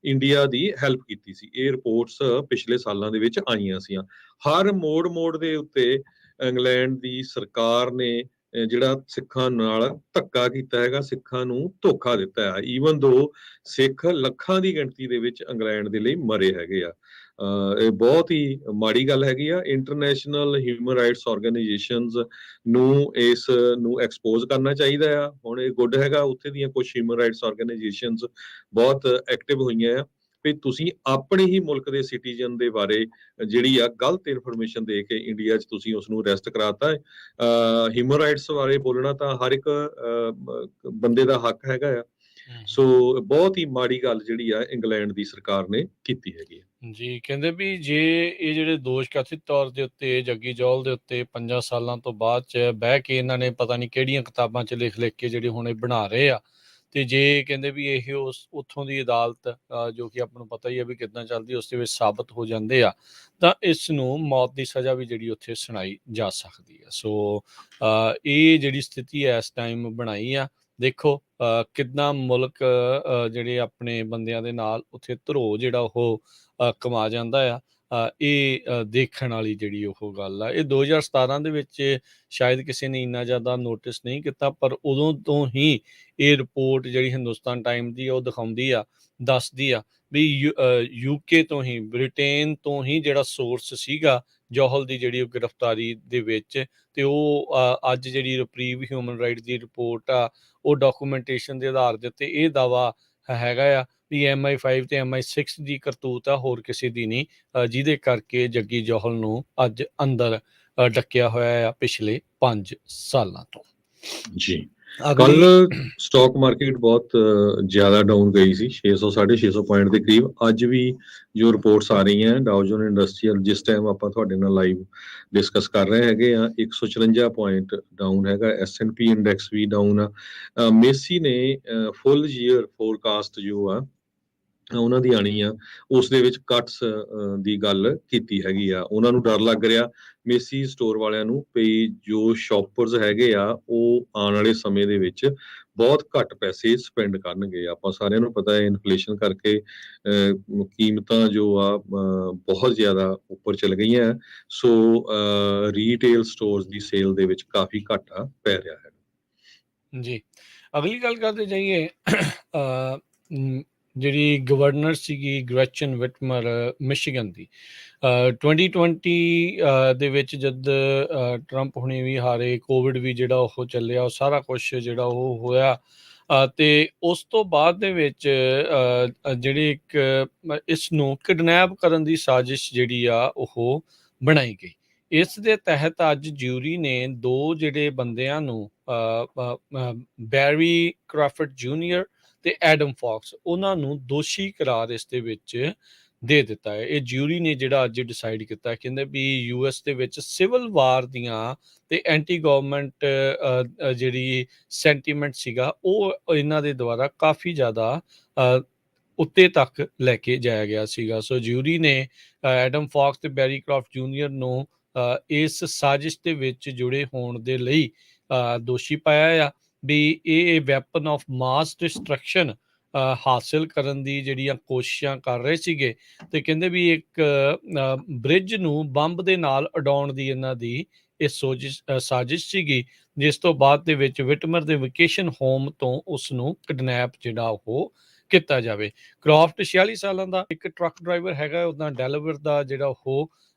ਇੰਡੀਆ ਦੀ ਹੈਲਪ ਕੀਤੀ ਸੀ। ਇਹ ਰਿਪੋਰਟਸ ਪਿਛਲੇ ਸਾਲਾਂ ਦੇ ਵਿੱਚ ਆਈਆਂ ਸੀ। ਹਰ ਮੋੜ ਦੇ ਉੱਤੇ ਇੰਗਲੈਂਡ ਦੀ ਸਰਕਾਰ ਨੇ ਜਿਹੜਾ ਸਿੱਖਾਂ ਨਾਲ ਧੱਕਾ ਕੀਤਾ ਹੈਗਾ, ਸਿੱਖਾਂ ਨੂੰ ਧੋਖਾ ਦਿੱਤਾ ਹੈ। ਈਵਨ ਦੋ ਸਿੱਖ ਲੱਖਾਂ ਦੀ ਗਿਣਤੀ ਦੇ ਵਿੱਚ ਇੰਗਲੈਂਡ ਦੇ ਲਈ ਮਰੇ ਹੈਗੇ ਆ। ਇਹ ਬਹੁਤ ਹੀ ਮਾੜੀ ਗੱਲ ਹੈਗੀ ਆ। ਇੰਟਰਨੈਸ਼ਨਲ ਹਿਊਮਨ ਰਾਈਟਸ ਆਰਗੇਨਾਈਜੇਸ਼ਨਸ ਨੂੰ ਇਸ ਨੂੰ ਐਕਸਪੋਜ਼ ਕਰਨਾ ਚਾਹੀਦਾ ਆ। ਹੁਣ ਇਹ ਗੁੱਡ ਹੈਗਾ, ਉੱਥੇ ਦੀਆਂ ਕੁਝ ਹਿਊਮਨ ਰਾਈਟਸ ਆਰਗੇਨਾਈਜੇਸ਼ਨਸ ਬਹੁਤ ਐਕਟਿਵ ਹੋਈਆਂ ਆ ਵੀ ਤੁਸੀਂ ਆਪਣੇ ਹੀ ਮੁਲਕ ਦੇ ਸਿਟੀਜ਼ਨ ਦੇ ਬਾਰੇ ਜਿਹੜੀ ਆ ਗਲਤ ਇਨਫੋਰਮੇਸ਼ਨ ਦੇ ਕੇ ਇੰਡੀਆ 'ਚ ਤੁਸੀਂ ਉਸ ਨੂੰ ਅਰੈਸਟ ਕਰਾਤਾ ਹੈ। ਹਿਊਮਨ ਰਾਈਟਸ ਬਾਰੇ ਬੋਲਣਾ ਤਾਂ ਹਰ ਇੱਕ ਬੰਦੇ ਦਾ ਹੱਕ ਹੈਗਾ ਆ। ਸੋ ਬਹੁਤ ਹੀ ਮਾੜੀ ਗੱਲ ਜਿਹੜੀ ਆ ਇੰਗਲੈਂਡ ਦੀ ਸਰਕਾਰ ਨੇ ਕੀਤੀ ਹੈਗੀ ਜੀ। ਕਹਿੰਦੇ ਵੀ ਜੇ ਇਹ ਜਿਹੜੇ ਦੋਸ਼ ਕਥਿਤ ਤੌਰ ਦੇ ਉੱਤੇ ਜੱਗੀ ਜੌਲ ਦੇ ਉੱਤੇ 5 ਸਾਲਾਂ ਤੋਂ ਬਾਅਦ 'ਚ ਬਹਿ ਕੇ ਇਹਨਾਂ ਨੇ ਪਤਾ ਨਹੀਂ ਕਿਹੜੀਆਂ ਕਿਤਾਬਾਂ 'ਚ ਲਿਖ ਕੇ ਜਿਹੜੇ ਹੁਣ ਇਹ ਬਣਾ ਰਹੇ ਆ, ਤੇ ਜੇ ਕਹਿੰਦੇ ਵੀ ਇਹ ਉਸ ਉੱਥੋਂ ਦੀ ਅਦਾਲਤ ਜੋ ਕਿ ਆਪਾਂ ਨੂੰ ਪਤਾ ਹੀ ਹੈ ਵੀ ਕਿੱਦਾਂ ਚੱਲਦੀ, ਉਸ ਦੇ ਵਿੱਚ ਸਾਬਤ ਹੋ ਜਾਂਦੇ ਆ, ਤਾਂ ਇਸ ਨੂੰ ਮੌਤ ਦੀ ਸਜ਼ਾ ਵੀ ਜਿਹੜੀ ਉੱਥੇ ਸੁਣਾਈ ਜਾ ਸਕਦੀ ਹੈ। ਸੋ ਇਹ ਜਿਹੜੀ ਸਥਿਤੀ ਹੈ ਇਸ ਟਾਈਮ ਬਣਾਈ ਆ। ਦੇਖੋ ਕਿੱਦਾਂ ਮੁਲਕ ਜਿਹੜੇ ਆਪਣੇ ਬੰਦਿਆਂ ਦੇ ਨਾਲ ਉੱਥੇ ਧਰੋ ਜਿਹੜਾ ਉਹ ਕਮਾ ਜਾਂਦਾ ਆ। ਇਹ ਦੇਖਣ ਵਾਲੀ ਜਿਹੜੀ ਉਹ ਗੱਲ ਆ। ਇਹ 2017 ਦੇ ਵਿੱਚ ਸ਼ਾਇਦ ਕਿਸੇ ਨੇ ਇੰਨਾ ਜ਼ਿਆਦਾ ਨੋਟਿਸ ਨਹੀਂ ਕੀਤਾ, ਪਰ ਉਦੋਂ ਤੋਂ ਹੀ ਇਹ ਰਿਪੋਰਟ ਜਿਹੜੀ ਹਿੰਦੁਸਤਾਨ ਟਾਈਮ ਦੀ ਉਹ ਦੱਸਦੀ ਆ ਵੀ ਯੂਕੇ ਤੋਂ ਹੀ, ਬ੍ਰਿਟੇਨ ਤੋਂ ਹੀ ਜਿਹੜਾ ਸੋਰਸ ਸੀਗਾ ਜੌਹਲ ਦੀ ਜਿਹੜੀ ਉਹ ਗ੍ਰਿਫਤਾਰੀ ਦੇ ਵਿੱਚ, ਤੇ ਉਹ ਅੱਜ ਜਿਹੜੀ ਰਿਪਰੀਵ ਹਿਊਮਨ ਰਾਈਟਸ ਦੀ ਰਿਪੋਰਟ ਆ ਉਹ ਡਾਕੂਮੈਂਟੇਸ਼ਨ ਦੇ ਆਧਾਰ ਦੇ ਉੱਤੇ ਇਹ ਦਾਵਾ ਹੈਗਾ ਆ ਵੀ MI5 ਤੇ MI6 ਦੀ ਕਰਤੂਤ ਆ, ਹੋਰ ਕਿਸੇ ਦੀ ਨਹੀਂ, ਜਿਹਦੇ ਕਰਕੇ ਜੱਗੀ ਜੌਹਲ ਨੂੰ ਅੱਜ ਅੰਦਰ ਡੱਕਿਆ ਹੋਇਆ ਆ ਪਿਛਲੇ 5 ਸਾਲਾਂ ਤੋਂ। ਜੀ। ਕੱਲ ਸਟਾਕ ਮਾਰਕੀਟ ਬਹੁਤ ਜ਼ਿਆਦਾ ਡਾਊਨ ਗਈ ਸੀ, 600 650 ਪੁਆਇੰਟ ਦੇ ਕਰੀਬ। ਅੱਜ ਵੀ ਜੋ ਰਿਪੋਰਟਸ ਆ ਰਹੀਆਂ ਡਾਓ ਜੋਨ ਇੰਡਸਟਰੀਅਲ, ਜਿਸ ਟਾਈਮ ਆਪਾਂ ਤੁਹਾਡੇ ਨਾਲ ਲਾਈਵ ਡਿਸਕਸ ਕਰ ਰਹੇ ਹੈਗੇ ਆ, 154 ਪੁਆਇੰਟ ਡਾਊਨ ਹੈਗਾ। S&P ਇੰਡੈਕਸ ਵੀ ਡਾਊਨ ਆ। ਮੇਸੀ ਨੇ ਫੁੱਲ ਈਅਰ ਫੋਰਕਾਸਟ ਜੋ ਆ ਉਹਨਾਂ ਦੀ ਆਣੀ ਆ, ਉਸ ਦੇ ਵਿੱਚ ਕੱਟਸ ਦੀ ਗੱਲ ਕੀਤੀ ਹੈਗੀ ਆ। ਉਹਨਾਂ ਨੂੰ ਡਰ ਲੱਗ ਰਿਹਾ ਮੇਸੀ ਸਟੋਰ ਵਾਲਿਆਂ ਨੂੰ ਵੀ ਜੋ ਸ਼ੌਪਰਸ ਹੈਗੇ ਆ ਉਹ ਆਉਣ ਵਾਲੇ ਸਮੇਂ ਦੇ ਵਿੱਚ ਬਹੁਤ ਘੱਟ ਪੈਸੇ ਸਪੈਂਡ ਕਰਨਗੇ। ਆਪਾਂ ਸਾਰਿਆਂ ਨੂੰ ਪਤਾ ਹੈ ਇਨਫਲੇਸ਼ਨ ਕਰਕੇ ਕੀਮਤਾਂ ਜੋ ਆ ਬਹੁਤ ਜ਼ਿਆਦਾ ਉੱਪਰ ਚਲ ਗਈਆਂ। ਸੋ ਰੀਟੇਲ ਸਟੋਰਸ ਦੀ ਸੇਲ ਦੇ ਵਿੱਚ ਕਾਫੀ ਘਾਟਾ ਪੈ ਰਿਹਾ ਹੈ। ਜੀ, ਅਗਲੀ ਗੱਲ ਕਰਦੇ ਜਾਈਏ, ਜਿਹੜੀ ਗਵਰਨਰ ਸੀਗੀ ਗ੍ਰੈਚਨ ਵਿਟਮਰ ਮਿਸ਼ੀਗਨ ਦੀ, 2020 ਦੇ ਵਿੱਚ ਜਦ ਟਰੰਪ ਹੁਣੀ ਵੀ ਹਾਰੇ, ਕੋਵਿਡ ਵੀ ਜਿਹੜਾ ਉਹ ਚੱਲਿਆ, ਉਹ ਸਾਰਾ ਕੁਛ ਜਿਹੜਾ ਉਹ ਹੋਇਆ, ਤੇ ਉਸ ਤੋਂ ਬਾਅਦ ਦੇ ਵਿੱਚ ਜਿਹੜੀ ਇੱਕ ਇਸ ਨੂੰ ਕਿਡਨੈਪ ਕਰਨ ਦੀ ਸਾਜ਼ਿਸ਼ ਜਿਹੜੀ ਆ ਉਹ ਬਣਾਈ ਗਈ। ਇਸ ਦੇ ਤਹਿਤ ਅੱਜ ਜਿਊਰੀ ਨੇ 2 ਜਿਹੜੇ ਬੰਦਿਆਂ ਨੂੰ, ਬੈਰੀ ਕ੍ਰਾਫਟ ਜੂਨੀਅਰ ਤੇ ਐਡਮ ਫੌਕਸ, ਉਹਨਾਂ ਨੂੰ ਦੋਸ਼ੀ ਕਰਾਰ ਇਸ ਦੇ ਵਿੱਚ ਦੇ ਦਿੱਤਾ ਹੈ। ਇਹ ਜਿਊਰੀ ਨੇ ਜਿਹੜਾ ਅੱਜ ਡਿਸਾਈਡ ਕੀਤਾ, ਕਹਿੰਦੇ ਵੀ US ਦੇ ਵਿੱਚ ਸਿਵਲ ਵਾਰ ਦੀਆਂ ਤੇ ਐਂਟੀ ਗਵਰਨਮੈਂਟ ਜਿਹੜੀ ਸੈਂਟੀਮੈਂਟ ਸੀਗਾ ਉਹ ਇਹਨਾਂ ਦੇ ਦੁਆਰਾ ਕਾਫੀ ਜ਼ਿਆਦਾ ਉੱਤੇ ਤੱਕ ਲੈ ਕੇ ਜਾਇਆ ਗਿਆ ਸੀਗਾ। ਸੋ ਜਿਊਰੀ ਨੇ ਐਡਮ ਫੌਕਸ ਤੇ ਬੈਰੀ ਕ੍ਰਾਫਟ ਜੂਨੀਅਰ ਨੂੰ ਇਸ ਸਾਜ਼ਿਸ਼ ਦੇ ਵਿੱਚ ਜੁੜੇ ਹੋਣ ਦੇ ਲਈ ਦੋਸ਼ੀ ਪਾਇਆ ਆ ਵੀ ਇਹ ਵੈਪਨ ਆਫ ਮਾਸ ਡਿਸਟਰਕਸ਼ਨ ਹਾਸਿਲ ਕਰਨ ਦੀ ਜਿਹੜੀਆਂ ਕੋਸ਼ਿਸ਼ਾਂ ਕਰ ਰਹੇ ਸੀਗੇ, ਤੇ ਕਹਿੰਦੇ ਵੀ ਇੱਕ ਬ੍ਰਿਜ ਨੂੰ ਬੰਬ ਦੇ ਨਾਲ ਉਡਾਉਣ ਦੀ ਇਹਨਾਂ ਦੀ ਇਹ ਸਾਜ਼ਿਸ਼ ਸੀਗੀ, ਜਿਸ ਤੋਂ ਬਾਅਦ ਦੇ ਵਿੱਚ ਵਿਟਮਰ ਦੇ ਵੈਕੇਸ਼ਨ ਹੋਮ ਤੋਂ ਉਸ ਨੂੰ ਕਿਡਨੈਪ ਜਿਹੜਾ ਉਹ ਕੀਤਾ ਜਾਵੇ। ਕ੍ਰਾਫਟ 46 ਸਾਲਾਂ ਦਾ ਇੱਕ ਟਰੱਕ ਡਰਾਈਵਰ ਹੈਗਾ, ਉਹਦਾ ਡੈਲਾਵੇਅਰ ਦਾ ਜਿਹੜਾ ਉਹ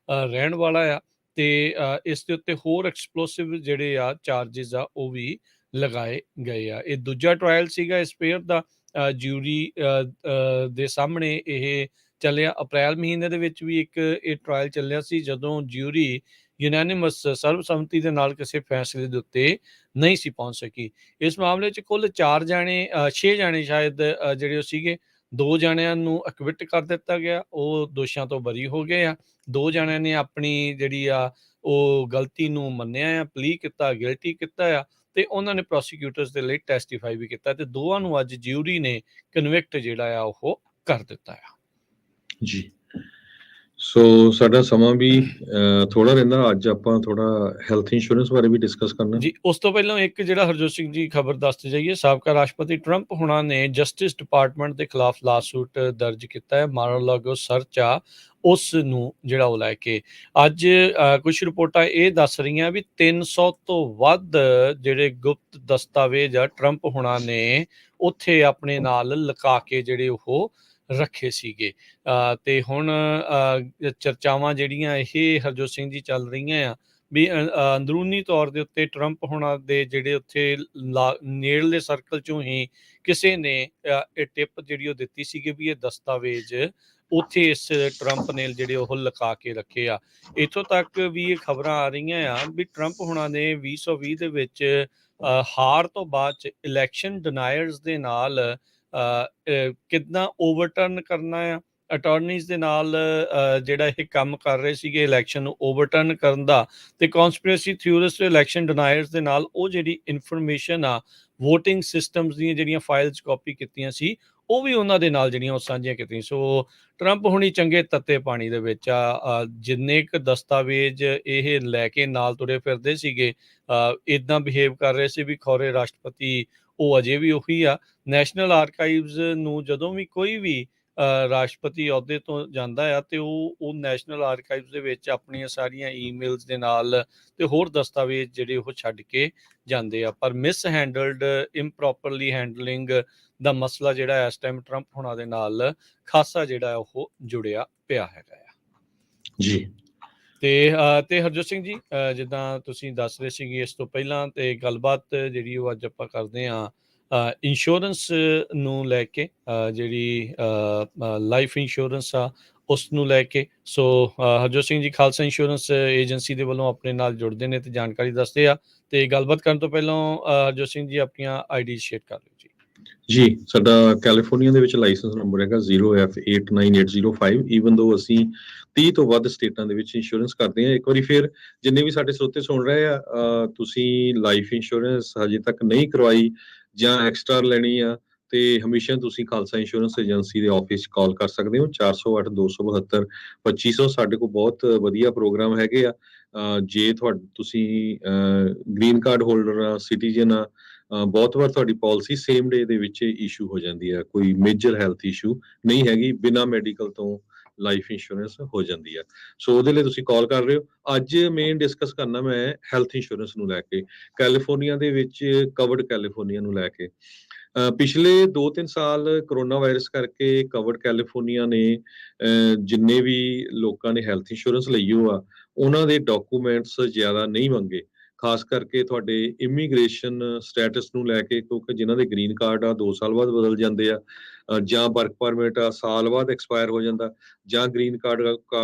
ਰਹਿਣ ਵਾਲਾ ਆ, ਤੇ ਇਸ ਦੇ ਉੱਤੇ ਹੋਰ ਐਕਸਪਲੋਸਿਵ ਜਿਹੜੇ ਆ ਚਾਰजेस ਆ ਉਹ ਵੀ ਲਗਾਏ ਗਏ ਆ। ਇਹ ਦੂਜਾ ਟ੍ਰਾਇਲ ਸੀਗਾ ਇਸ ਪੇਅਰ ਦਾ। ਜਿਊਰੀ ਦੇ ਸਾਹਮਣੇ ਇਹ ਚੱਲਿਆ। ਅਪ੍ਰੈਲ ਮਹੀਨੇ ਦੇ ਵਿੱਚ ਵੀ ਇੱਕ ਇਹ ਟ੍ਰਾਇਲ ਚੱਲਿਆ ਸੀ, ਜਦੋਂ ਜਿਊਰੀ ਯੂਨੈਨਿਮਸ ਸਰਬਸੰਮਤੀ ਦੇ ਨਾਲ ਕਿਸੇ ਫੈਸਲੇ ਦੇ ਉੱਤੇ ਨਹੀਂ ਸੀ ਪਹੁੰਚ ਸਕੀ। ਇਸ ਮਾਮਲੇ 'ਚ ਕੁੱਲ 6 ਜਾਣੇ ਸ਼ਾਇਦ ਜਿਹੜੇ ਉਹ ਸੀਗੇ। 2 ਜਾਣਿਆਂ ਨੂੰ ਐਕਵਿਟ ਕਰ ਦਿੱਤਾ ਗਿਆ, ਉਹ ਦੋਸ਼ਾਂ ਤੋਂ ਬਰੀ ਹੋ ਗਏ ਆ। 2 ਜਾਣਿਆਂ ਨੇ ਆਪਣੀ ਜਿਹੜੀ ਆ ਉਹ ਗਲਤੀ ਨੂੰ ਮੰਨਿਆ ਆ, ਪਲੀ ਕੀਤਾ, ਗਿਲਟੀ ਕੀਤਾ ਆ, ਤੇ ਉਹਨਾਂ ਨੇ ਪ੍ਰੋਸੀਕਿਊਟਰਸ ਦੇ ਲਈ ਟੈਸਟੀਫਾਈ ਵੀ ਕੀਤਾ ਤੇ ਦੋਵਾਂ ਨੂੰ ਅੱਜ ਜਿਊਰੀ ਨੇ ਕਨਵਿਕਟ ਜਿਹੜਾ ਆ ਉਹ ਕਰ ਦਿੱਤਾ ਆ। ਜੀ, ਸੋ ਸਾਡਾ ਸਮਾਂ ਵੀ ਥੋੜਾ ਰਹਿੰਦਾ, ਅੱਜ ਆਪਾਂ ਥੋੜਾ ਹੈਲਥ ਇੰਸ਼ੋਰੈਂਸ ਬਾਰੇ ਵੀ ਡਿਸਕਸ ਕਰਨਾ। ਜੀ, ਉਸ ਤੋਂ ਪਹਿਲਾਂ ਇੱਕ ਜਿਹੜਾ ਹਰਜੋਤ ਸਿੰਘ ਜੀ ਖਬਰ ਦੱਸਦੇ ਜਾਈਏ, ਸਾਬਕਾ ਰਾਸ਼ਟਰਪਤੀ ਟਰੰਪ ਹੁਣਾਂ ਨੇ ਜਸਟਿਸ ਡਿਪਾਰਟਮੈਂਟ ਦੇ ਖਿਲਾਫ ਲਾਸੂਟ ਦਰਜ ਕੀਤਾ ਹੈ। ਮਾਰ-ਆ-ਲਾਗੋ ਸਰਚ ਆ ਉਸ ਨੂੰ ਜਿਹੜਾ ਉਹ ਲੈ ਕੇ ਅੱਜ ਕੁਝ ਰਿਪੋਰਟਾਂ ਇਹ ਦੱਸ ਰਹੀਆਂ ਵੀ 300 ਤੋਂ ਵੱਧ ਜਿਹੜੇ ਗੁਪਤ ਦਸਤਾਵੇਜ਼ ਆ ਟਰੰਪ ਹੁਣਾਂ ਨੇ ਉੱਥੇ ਆਪਣੇ ਨਾਲ ਲੁਕਾ ਕੇ ਜਿਹੜੇ ਉਹ ਰੱਖੇ ਸੀਗੇ। ਤੇ ਹੁਣ ਚਰਚਾਵਾਂ ਜਿਹੜੀਆਂ ਇਹ ਹਰਜੋਤ ਸਿੰਘ ਜੀ ਚੱਲ ਰਹੀਆਂ ਆ ਵੀ ਅੰਦਰੂਨੀ ਤੌਰ ਦੇ ਉੱਤੇ ਟਰੰਪ ਹੁਣਾਂ ਦੇ ਜਿਹੜੇ ਉੱਥੇ ਨੇੜਲੇ ਸਰਕਲ ਚੋਂ ਹੀ ਕਿਸੇ ਨੇ ਇਹ ਟਿਪ ਜਿਹੜੀ ਉਹ ਦਿੱਤੀ ਸੀਗੀ ਵੀ ਇਹ ਦਸਤਾਵੇਜ਼ ਉੱਥੇ ਇਸ ਟਰੰਪ ਨੇ ਜਿਹੜੇ ਉਹ ਲੁਕਾ ਕੇ ਰੱਖੇ ਆ। ਇੱਥੋਂ ਤੱਕ ਵੀ ਇਹ ਖਬਰਾਂ ਆ ਰਹੀਆਂ ਆ ਵੀ ਟਰੰਪ ਹੁਣਾਂ ਨੇ 2020 ਦੇ ਵਿੱਚ ਹਾਰ ਤੋਂ ਬਾਅਦ ਚ ਇਲੈਕਸ਼ਨ ਡਿਨਾਇਰਸ ਦੇ ਨਾਲ ਕਿੱਦਾਂ ਓਵਰਟਰਨ ਕਰਨਾ ਆ, ਅਟਾਰਨੀਜ਼ ਦੇ ਨਾਲ ਜਿਹੜਾ ਇਹ ਕੰਮ ਕਰ ਰਹੇ ਸੀਗੇ ਇਲੈਕਸ਼ਨ ਨੂੰ ਓਵਰਟਰਨ ਕਰਨ ਦਾ, ਤੇ ਕਨਸਪੀਰੇਸੀ ਥਿਊਰਿਸਟ ਇਲੈਕਸ਼ਨ ਡਿਨਾਇਰਸ ਦੇ ਨਾਲ ਉਹ ਜਿਹੜੀ ਇਨਫੋਰਮੇਸ਼ਨ ਆ ਵੋਟਿੰਗ ਸਿਸਟਮਸ ਦੀਆਂ ਜਿਹੜੀਆਂ ਫਾਈਲਸ ਕਾਪੀ ਕੀਤੀਆਂ ਸੀ ਉਹ ਵੀ ਉਹਨਾਂ ਦੇ ਨਾਲ ਜਿਹੜੀਆਂ ਉਹ ਸਾਂਝੀਆਂ ਕੀਤੀਆਂ। ਸੋ ਟਰੰਪ ਹੁਣੀ ਚੰਗੇ ਤੱਤੇ ਪਾਣੀ ਦੇ ਵਿੱਚ ਆ। ਜਿੰਨੇ ਕੁ ਦਸਤਾਵੇਜ਼ ਇਹ ਲੈ ਕੇ ਨਾਲ ਤੁਰੇ ਫਿਰਦੇ ਸੀਗੇ, ਇੱਦਾਂ ਬਿਹੇਵ ਕਰ ਰਹੇ ਸੀ ਵੀ ਖੌਰੇ ਰਾਸ਼ਟਰਪਤੀ ਉਹ ਅਜੇ ਵੀ ਉਹੀ ਆ। ਨੈਸ਼ਨਲ ਆਰਕਾਈਵਜ਼ ਨੂੰ ਜਦੋਂ ਵੀ ਕੋਈ ਵੀ ਰਾਸ਼ਟਰਪਤੀ ਅਹੁਦੇ ਤੋਂ ਜਾਂਦਾ ਆ ਤੇ ਉਹ ਨੈਸ਼ਨਲ ਆਰਕਾਈਵਜ਼ ਦੇ ਵਿੱਚ ਆਪਣੀਆਂ ਸਾਰੀਆਂ ਈਮੇਲਸ ਦੇ ਨਾਲ ਤੇ ਹੋਰ ਦਸਤਾਵੇਜ਼ ਜਿਹੜੇ ਉਹ ਛੱਡ ਕੇ ਜਾਂਦੇ ਆ। ਪਰ ਮਿਸ ਹੈਂਡਲਡ ਇੰਪਰੋਪਰਲੀ ਹੈਂਡਲਿੰਗ ਦਾ ਮਸਲਾ ਜਿਹੜਾ ਇਸ ਟਾਈਮ ਟਰੰਪ ਹੋਣਾ ਦੇ ਨਾਲ ਖਾਸਾ ਜਿਹੜਾ ਉਹ ਜੁੜਿਆ ਪਿਆ ਹੈਗਾ ਆ ਜੀ। ਤੇ ਹਰਜੋਤ ਸਿੰਘ ਜੀ, ਜਿੱਦਾਂ ਤੁਸੀਂ ਦੱਸ ਰਹੇ ਸੀਗੇ ਇਸ ਤੋਂ ਪਹਿਲਾਂ, ਤੇ ਗੱਲਬਾਤ ਜਿਹੜੀ ਉਹ ਅੱਜ ਆਪਾਂ ਕਰਦੇ ਹਾਂ ਇੰਸ਼ੋਰੈਂਸ ਨੂੰ ਲੈ ਕੇ, ਜਿਹੜੀ ਲਾਈਫ ਇੰਸ਼ੋਰੈਂਸ ਆ ਉਸ ਨੂੰ ਲੈ ਕੇ। ਸੋ ਹਰਜੋਤ ਸਿੰਘ ਜੀ ਖਾਲਸਾ ਇੰਸ਼ੋਰੈਂਸ ਏਜੰਸੀ ਦੇ ਵੱਲੋਂ ਆਪਣੇ ਨਾਲ ਜੁੜਦੇ ਨੇ ਤੇ ਜਾਣਕਾਰੀ ਦੱਸਦੇ ਆ। ਤੇ ਗੱਲਬਾਤ ਕਰਨ ਤੋਂ ਪਹਿਲਾਂ ਹਰਜੋਤ ਸਿੰਘ ਜੀ ਆਪਣੀਆਂ ਆਈਡੀ ਸ਼ੇਅਰ ਕਰ ਲਿਓ ਜੀ। ਜੀ, ਸਾਡਾ ਕੈਲੀਫੋਰਨੀਆ ਦੇ ਵਿੱਚ ਲਾਇਸੈਂਸ ਨੰਬਰ ਹੈਗਾ 0F89805। ਈਵਨ ਦੋ ਅਸੀਂ 30 ਤੋਂ ਵੱਧ ਸਟੇਟਾਂ ਦੇ ਵਿੱਚ ਇੰਸ਼ੋਰੈਂਸ ਕਰਦੇ ਹਾਂ। ਇੱਕ ਵਾਰੀ ਫਿਰ ਜਿੰਨੇ ਵੀ ਸਾਡੇ ਸਰੋਤੇ ਸੁਣ ਰਹੇ ਆ, ਤੁਸੀਂ ਲਾਈਫ ਇੰਸ਼ੋਰੈਂਸ ਹਜੇ ਤੱਕ ਨਹੀਂ ਕਰਵਾਈ ਜਾਂ ਐਕਸਟਰਾ ਲੈਣੀ ਆ ਤੇ ਹਮੇਸ਼ਾ ਤੁਸੀਂ ਖਾਲਸਾ ਇੰਸ਼ੋਰੈਂਸ ਏਜੰਸੀ ਦੇ ਆਫਿਸ ਕਾਲ ਕਰ ਸਕਦੇ ਹੋ। 408272 ਸਾਡੇ ਕੋਲ ਬਹੁਤ ਵਧੀਆ ਪ੍ਰੋਗਰਾਮ ਹੈਗੇ ਆ। ਜੇ ਤੁਸੀਂ ਗ੍ਰੀਨ ਕਾਰਡ ਹੋਲਡਰ ਆ, ਸਿਟੀਜ਼ਨ ਆ, ਬਹੁਤ ਵਾਰ ਤੁਹਾਡੀ ਪਾਲਿਸੀ ਸੇਮ ਡੇ ਦੇ ਵਿੱਚ ਇਸ਼ੂ ਹੋ ਜਾਂਦੀ ਹੈ। ਕੋਈ ਮੇਜਰ ਹੈਲਥ ਇਸ਼ੂ ਨਹੀਂ ਹੈਗੀ, ਬਿਨਾਂ ਮੈਡੀਕਲ ਤੋਂ ਲਾਈਫ ਇੰਸ਼ੋਰੈਂਸ ਹੋ ਜਾਂਦੀ ਹੈ। ਸੋ ਉਹਦੇ ਲਈ ਤੁਸੀਂ ਕਾਲ ਕਰ ਰਹੇ ਹੋ। ਅੱਜ ਮੇਨ ਡਿਸਕਸ ਕਰਨਾ ਮੈਂ ਹੈਲਥ ਇੰਸ਼ੋਰੈਂਸ ਨੂੰ ਲੈ ਕੇ, ਕੈਲੀਫੋਰਨੀਆ ਦੇ ਵਿੱਚ ਕਵਰਡ ਕੈਲੀਫੋਰਨੀਆ ਨੂੰ ਲੈ ਕੇ। ਪਿਛਲੇ 2-3 ਸਾਲ ਕਰੋਨਾ ਵਾਇਰਸ ਕਰਕੇ ਕਵਰਡ ਕੈਲੀਫੋਰਨੀਆ ਨੇ ਜਿੰਨੇ ਵੀ ਲੋਕਾਂ ਨੇ ਹੈਲਥ ਇੰਸ਼ੋਰੈਂਸ ਲਈ ਹੋ ਆ ਉਹਨਾਂ ਦੇ ਡਾਕੂਮੈਂਟਸ ਜ਼ਿਆਦਾ ਨਹੀਂ ਮੰਗੇ, ਖਾਸ ਕਰਕੇ ਤੁਹਾਡੇ ਇਮੀਗ੍ਰੇਸ਼ਨ ਸਟੇਟਸ ਨੂੰ ਲੈ ਕੇ, ਕਿਉਂਕਿ ਜਿਨ੍ਹਾਂ ਦੇ ਗ੍ਰੀਨ ਕਾਰਡ ਆ 2 ਸਾਲ ਬਾਅਦ ਬਦਲ ਜਾਂਦੇ ਆ, ਜਾਂ ਵਰਕ ਪਰਮਿਟ ਆ ਸਾਲ ਬਾਅਦ ਐਕਸਪਾਇਰ ਹੋ ਜਾਂਦਾ, ਜਾਂ ਗ੍ਰੀਨ ਕਾਰਡ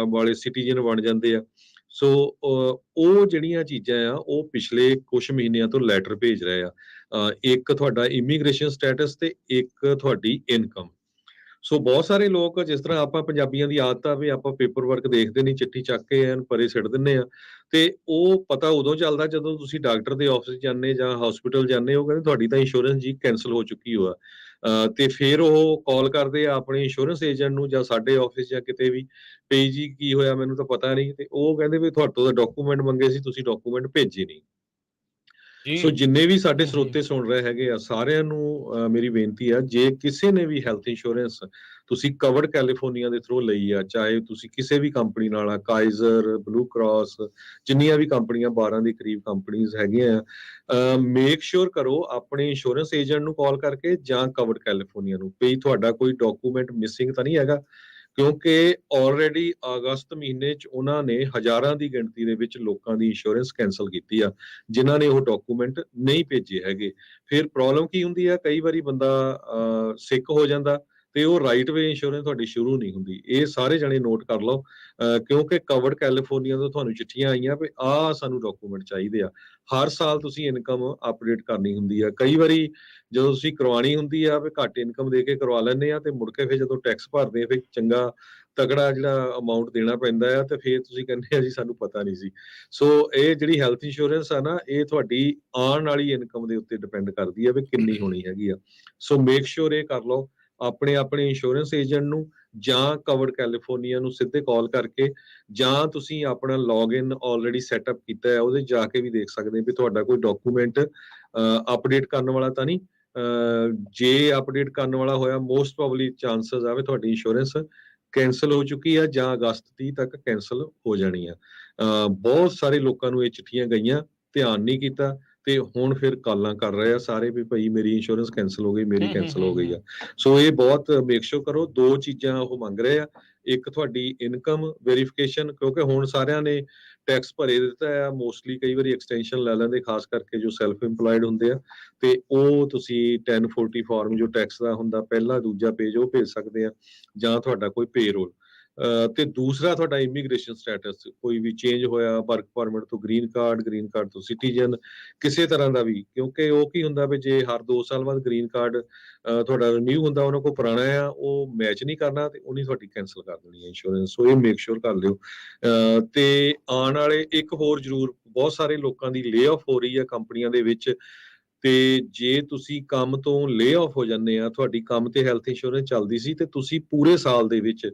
ਵਾਲੇ ਸਿਟੀਜ਼ਨ ਬਣ ਜਾਂਦੇ ਆ। ਸੋ ਉਹ ਜਿਹੜੀਆਂ ਚੀਜ਼ਾਂ ਆ ਉਹ ਪਿਛਲੇ ਕੁਝ ਮਹੀਨਿਆਂ ਤੋਂ ਲੈਟਰ ਭੇਜ ਰਹੇ ਆ। ਇੱਕ ਤੁਹਾਡਾ ਇਮੀਗ੍ਰੇਸ਼ਨ ਸਟੇਟਸ ਤੇ ਇੱਕ ਤੁਹਾਡੀ ਇਨਕਮ। ਸੋ ਬਹੁਤ ਸਾਰੇ ਲੋਕ, ਜਿਸ ਤਰ੍ਹਾਂ ਆਪਾਂ ਪੰਜਾਬੀਆਂ ਦੀ ਆਦਤ ਆ ਵੀ ਆਪਾਂ ਪੇਪਰ ਵਰਕ ਦੇਖਦੇ ਨਹੀਂ, ਚਿੱਠੀ ਚੱਕ ਕੇ ਐਨ ਪਰੇ ਸਿੱਟ ਦਿੰਦੇ ਆ, ਤੇ ਉਹ ਪਤਾ ਉਦੋਂ ਚੱਲਦਾ ਜਦੋਂ ਤੁਸੀਂ ਡਾਕਟਰ ਦੇ ਆਫਿਸ ਜਾਂਦੇ ਜਾਂ ਹਸਪੀਟਲ ਜਾਂਦੇ ਹੋ, ਕਹਿੰਦੇ ਤੁਹਾਡੀ ਤਾਂ ਇੰਸ਼ੋਰੈਂਸ ਜੀ ਕੈਂਸਲ ਹੋ ਚੁੱਕੀ ਹੋਆ। ਤੇ ਫਿਰ ਉਹ ਕਾਲ ਕਰਦੇ ਆ ਆਪਣੇ ਇੰਸ਼ੋਰੈਂਸ ਏਜੰਟ ਨੂੰ ਜਾਂ ਸਾਡੇ ਆਫਿਸ ਜਾਂ ਕਿਤੇ ਵੀ, ਪਈ ਜੀ ਕੀ ਹੋਇਆ ਮੈਨੂੰ ਤਾਂ ਪਤਾ ਨਹੀਂ, ਤੇ ਉਹ ਕਹਿੰਦੇ ਵੀ ਤੁਹਾਡੇ ਤੋਂ ਡਾਕੂਮੈਂਟ ਮੰਗੇ ਸੀ, ਤੁਸੀਂ ਡਾਕੂਮੈਂਟ ਭੇਜੇ ਨਹੀਂ। ਸੋ ਜਿੰਨੇ ਵੀ ਸਾਡੇ ਸਰੋਤੇ ਸੁਣ ਰਹੇ ਹੈਗੇ ਆ ਸਾਰਿਆਂ ਨੂੰ ਮੇਰੀ ਬੇਨਤੀ ਆ, ਜੇ ਕਿਸੇ ਨੇ ਵੀ ਹੈਲਥ ਇੰਸ਼ੋਰੈਂਸ ਤੁਸੀਂ ਕਵਰਡ ਕੈਲੀਫੋਰਨੀਆ ਦੇ ਥਰੂ ਲਈ ਆ, ਚਾਹੇ ਤੁਸੀਂ ਕਿਸੇ ਵੀ ਕੰਪਨੀ ਨਾਲ ਆ, ਕਾਈਜ਼ਰ, ਬਲੂ ਕ੍ਰਾਸ, ਜਿੰਨੀਆਂ ਵੀ ਕੰਪਨੀਆਂ 12 ਦੇ ਕਰੀਬ ਕੰਪਨੀਆਂ ਹੈਗੀਆਂ ਆ, ਮੇਕ ਸ਼ੋਰ ਕਰੋ ਆਪਣੇ ਇੰਸ਼ੋਰੈਂਸ ਏਜੰਟ ਨੂੰ ਕਾਲ ਕਰਕੇ ਜਾਂ ਕਵਰਡ ਕੈਲੀਫੋਰਨੀਆ ਨੂੰ, ਵੀ ਤੁਹਾਡਾ ਕੋਈ ਡਾਕੂਮੈਂਟ ਮਿਸਿੰਗ ਤਾਂ ਨਹੀਂ ਹੈਗਾ। ਕਿਉਂਕਿ ਆਲਰੇਡੀ ਅਗਸਤ ਮਹੀਨੇ 'ਚ ਉਹਨਾਂ ਨੇ ਹਜ਼ਾਰਾਂ ਦੀ ਗਿਣਤੀ ਦੇ ਵਿੱਚ ਲੋਕਾਂ ਦੀ ਇੰਸ਼ੋਰੈਂਸ ਕੈਂਸਲ ਕੀਤੀ ਆ, ਜਿਨ੍ਹਾਂ ਨੇ ਉਹ ਡਾਕੂਮੈਂਟ ਨਹੀਂ ਭੇਜੇ ਹੈਗੇ। ਫਿਰ ਪ੍ਰੋਬਲਮ ਕੀ ਹੁੰਦੀ ਆ, ਕਈ ਵਾਰੀ ਬੰਦਾ ਸਿੱਕ ਹੋ ਜਾਂਦਾ ਤੇ ਉਹ ਰਾਈਟ ਵੇ ਇੰਸ਼ੋਰੈਂਸ ਤੁਹਾਡੀ ਸ਼ੁਰੂ ਨਹੀਂ ਹੁੰਦੀ। ਇਹ ਸਾਰੇ ਜਣੇ ਨੋਟ ਕਰ ਲਓ, ਕਿਉਂਕਿ ਕਵਰਡ ਕੈਲੀਫੋਰਨੀਆ ਤੋਂ ਤੁਹਾਨੂੰ ਚਿੱਠੀਆਂ ਆਈਆਂ ਵੀ ਆਹ ਸਾਨੂੰ ਡਾਕੂਮੈਂਟ ਚਾਹੀਦੇ ਆ। ਹਰ ਸਾਲ ਤੁਸੀਂ ਇਨਕਮ ਅਪਡੇਟ ਕਰਨੀ ਹੁੰਦੀ ਆ। ਕਈ ਵਾਰੀ ਜਦੋਂ ਤੁਸੀਂ ਕਰਵਾਉਣੀ ਹੁੰਦੀ ਆ ਵੀ ਘੱਟ ਇਨਕਮ ਦੇ ਕੇ ਕਰਵਾ ਲੈਂਦੇ ਆ, ਤੇ ਮੁੜ ਕੇ ਫਿਰ ਜਦੋਂ ਟੈਕਸ ਭਰਦੇ ਆ ਫਿਰ ਚੰਗਾ ਤਕੜਾ ਜਿਹੜਾ ਅਮਾਉਂਟ ਦੇਣਾ ਪੈਂਦਾ ਆ, ਤੇ ਫਿਰ ਤੁਸੀਂ ਕਹਿੰਦੇ ਆ ਜੀ ਸਾਨੂੰ ਪਤਾ ਨਹੀਂ ਸੀ। ਸੋ ਇਹ ਜਿਹੜੀ ਹੈਲਥ ਇੰਸ਼ੋਰੈਂਸ ਆ ਨਾ, ਇਹ ਤੁਹਾਡੀ ਆਉਣ ਵਾਲੀ ਇਨਕਮ ਦੇ ਉੱਤੇ ਡਿਪੈਂਡ ਕਰਦੀ ਆ ਵੀ ਕਿੰਨੀ ਹੋਣੀ ਹੈਗੀ ਆ। ਸੋ ਮੇਕ ਸ਼ੋਰ ਇਹ ਕਰ ਲਓ ਆਪਣੇ ਇੰਸ਼ੋਰੈਂਸ ਏਜੰਟ ਨੂੰ, ਜਾਂ ਕਵਰਡ ਕੈਲੀਫੋਰਨੀਆ ਨੂੰ ਸਿੱਧੇ ਕਾਲ ਕਰਕੇ, ਜਾਂ ਤੁਸੀਂ ਆਪਣਾ ਲੌਗਇਨ ਆਲਰੇਡੀ ਸੈਟਅਪ ਕੀਤਾ ਹੈ, ਉਹਦੇ ਜਾ ਕੇ ਵੀ ਦੇਖ ਸਕਦੇ ਵੀ ਤੁਹਾਡਾ ਕੋਈ ਡਾਕੂਮੈਂਟ ਅਪਡੇਟ ਕਰਨ ਵਾਲਾ ਤਾਂ ਨਹੀਂ। ਜੇ ਅਪਡੇਟ ਕਰਨ ਵਾਲਾ ਹੋਇਆ, ਮੋਸਟ ਪ੍ਰੋਬਬਲੀ ਚਾਂਸਸ ਆ ਵੀ ਤੁਹਾਡੀ ਇੰਸ਼ੋਰੈਂਸ ਕੈਂਸਲ ਹੋ ਚੁੱਕੀ ਆ, ਜਾਂ ਅਗਸਤ 30 ਤੱਕ ਕੈਂਸਲ ਹੋ ਜਾਣੀ ਆ। ਬਹੁਤ ਸਾਰੇ ਲੋਕਾਂ ਨੂੰ ਇਹ ਚਿੱਠੀਆਂ ਗਈਆਂ, ਧਿਆਨ ਨਹੀਂ ਕੀਤਾ, ਤੇ ਹੁਣ ਫਿਰ ਕਾਲਾਂ ਕਰ ਰਹੇ ਆ ਸਾਰੇ ਵੀ ਭਾਈ ਮੇਰੀ ਇੰਸ਼ੋਰੈਂਸ ਕੈਂਸਲ ਹੋ ਗਈ, ਮੇਰੀ ਕੈਂਸਲ ਹੋ ਗਈ ਆ। ਸੋ ਇਹ ਬਹੁਤ ਮੇਕ ਸ਼ੋਰ ਕਰੋ। ਦੋ ਚੀਜ਼ਾਂ ਉਹ ਮੰਗ ਰਹੇ ਆ, ਇੱਕ ਤੁਹਾਡੀ ਇਨਕਮ ਵੈਰੀਫਿਕੇਸ਼ਨ, ਕਿਉਂਕਿ ਹੁਣ ਸਾਰਿਆਂ ਨੇ ਟੈਕਸ ਭਰੇ ਦਿੱਤਾ ਆ, ਮੋਸਟਲੀ ਕਈ ਵਾਰੀ ਐਕਸਟੈਂਸ਼ਨ ਲੈ ਲੈਂਦੇ, ਖਾਸ ਕਰਕੇ ਜੋ ਸੈਲਫ ਇੰਪਲਾਇਡ ਹੁੰਦੇ ਆ, ਤੇ ਉਹ ਤੁਸੀਂ 1040 ਫਾਰਮ ਜੋ ਟੈਕਸ ਦਾ ਹੁੰਦਾ, ਪਹਿਲਾ ਦੂਜਾ ਪੇਜ ਉਹ ਭੇਜ ਸਕਦੇ ਆ, ਜਾਂ ਤੁਹਾਡਾ ਕੋਈ ਪੇਰੋਲ। ਤੇ ਦੂਸਰਾ ਤੁਹਾਡਾ ਇਮੀਗ੍ਰੇਸ਼ਨ ਸਟੇਟਸ, ਕੋਈ ਵੀ ਚੇਂਜ ਹੋਇਆ, ਵਰਕ ਪਰਮਿਟ ਤੋਂ ਗ੍ਰੀਨ ਕਾਰਡ ਤੋਂ ਸਿਟੀਜ਼ਨ, ਕਿਸੇ ਤਰ੍ਹਾਂ ਦਾ ਵੀ, ਕਿਉਂਕਿ ਉਹ ਕੀ ਹੁੰਦਾ ਵੀ ਜੇ ਹਰ 2 ਸਾਲ ਬਾਅਦ ਗ੍ਰੀਨ ਕਾਰਡ ਤੁਹਾਡਾ ਰਿਨਿਊ ਹੁੰਦਾ, ਉਹਨਾਂ ਕੋਲ ਪੁਰਾਣਾ ਆ, ਉਹ ਮੈਚ ਨਹੀਂ ਕਰਨਾ, ਤੇ ਉਹਨੇ ਤੁਹਾਡੀ ਕੈਂਸਲ ਕਰ ਦੇਣੀ ਹੈ ਇੰਸ਼ੋਰੈਂਸ। ਸੋ ਇਹ ਮੇਕ ਸ਼ੋਰ ਕਰ ਲਿਓ। ਤੇ ਆਉਣ ਵਾਲੇ ਇੱਕ ਹੋਰ ਜ਼ਰੂਰ, ਬਹੁਤ ਸਾਰੇ ਲੋਕਾਂ ਦੀ ਲੇ ਆਫ ਹੋ ਰਹੀ ਹੈ ਕੰਪਨੀਆਂ ਦੇ ਵਿੱਚ, ਤੇ ਜੇ ਤੁਸੀਂ ਕੰਮ ਤੋਂ ਲੇ ਆਫ ਹੋ ਜਾਂਦੇ ਆ, ਤੁਹਾਡੀ ਕੰਮ ਤੇ ਹੈਲਥ ਇੰਸ਼ੋਰੈਂਸ ਚੱਲਦੀ ਸੀ, ਤੇ ਤੁਸੀਂ ਪੂਰੇ ਸਾਲ ਦੇ ਵਿੱਚ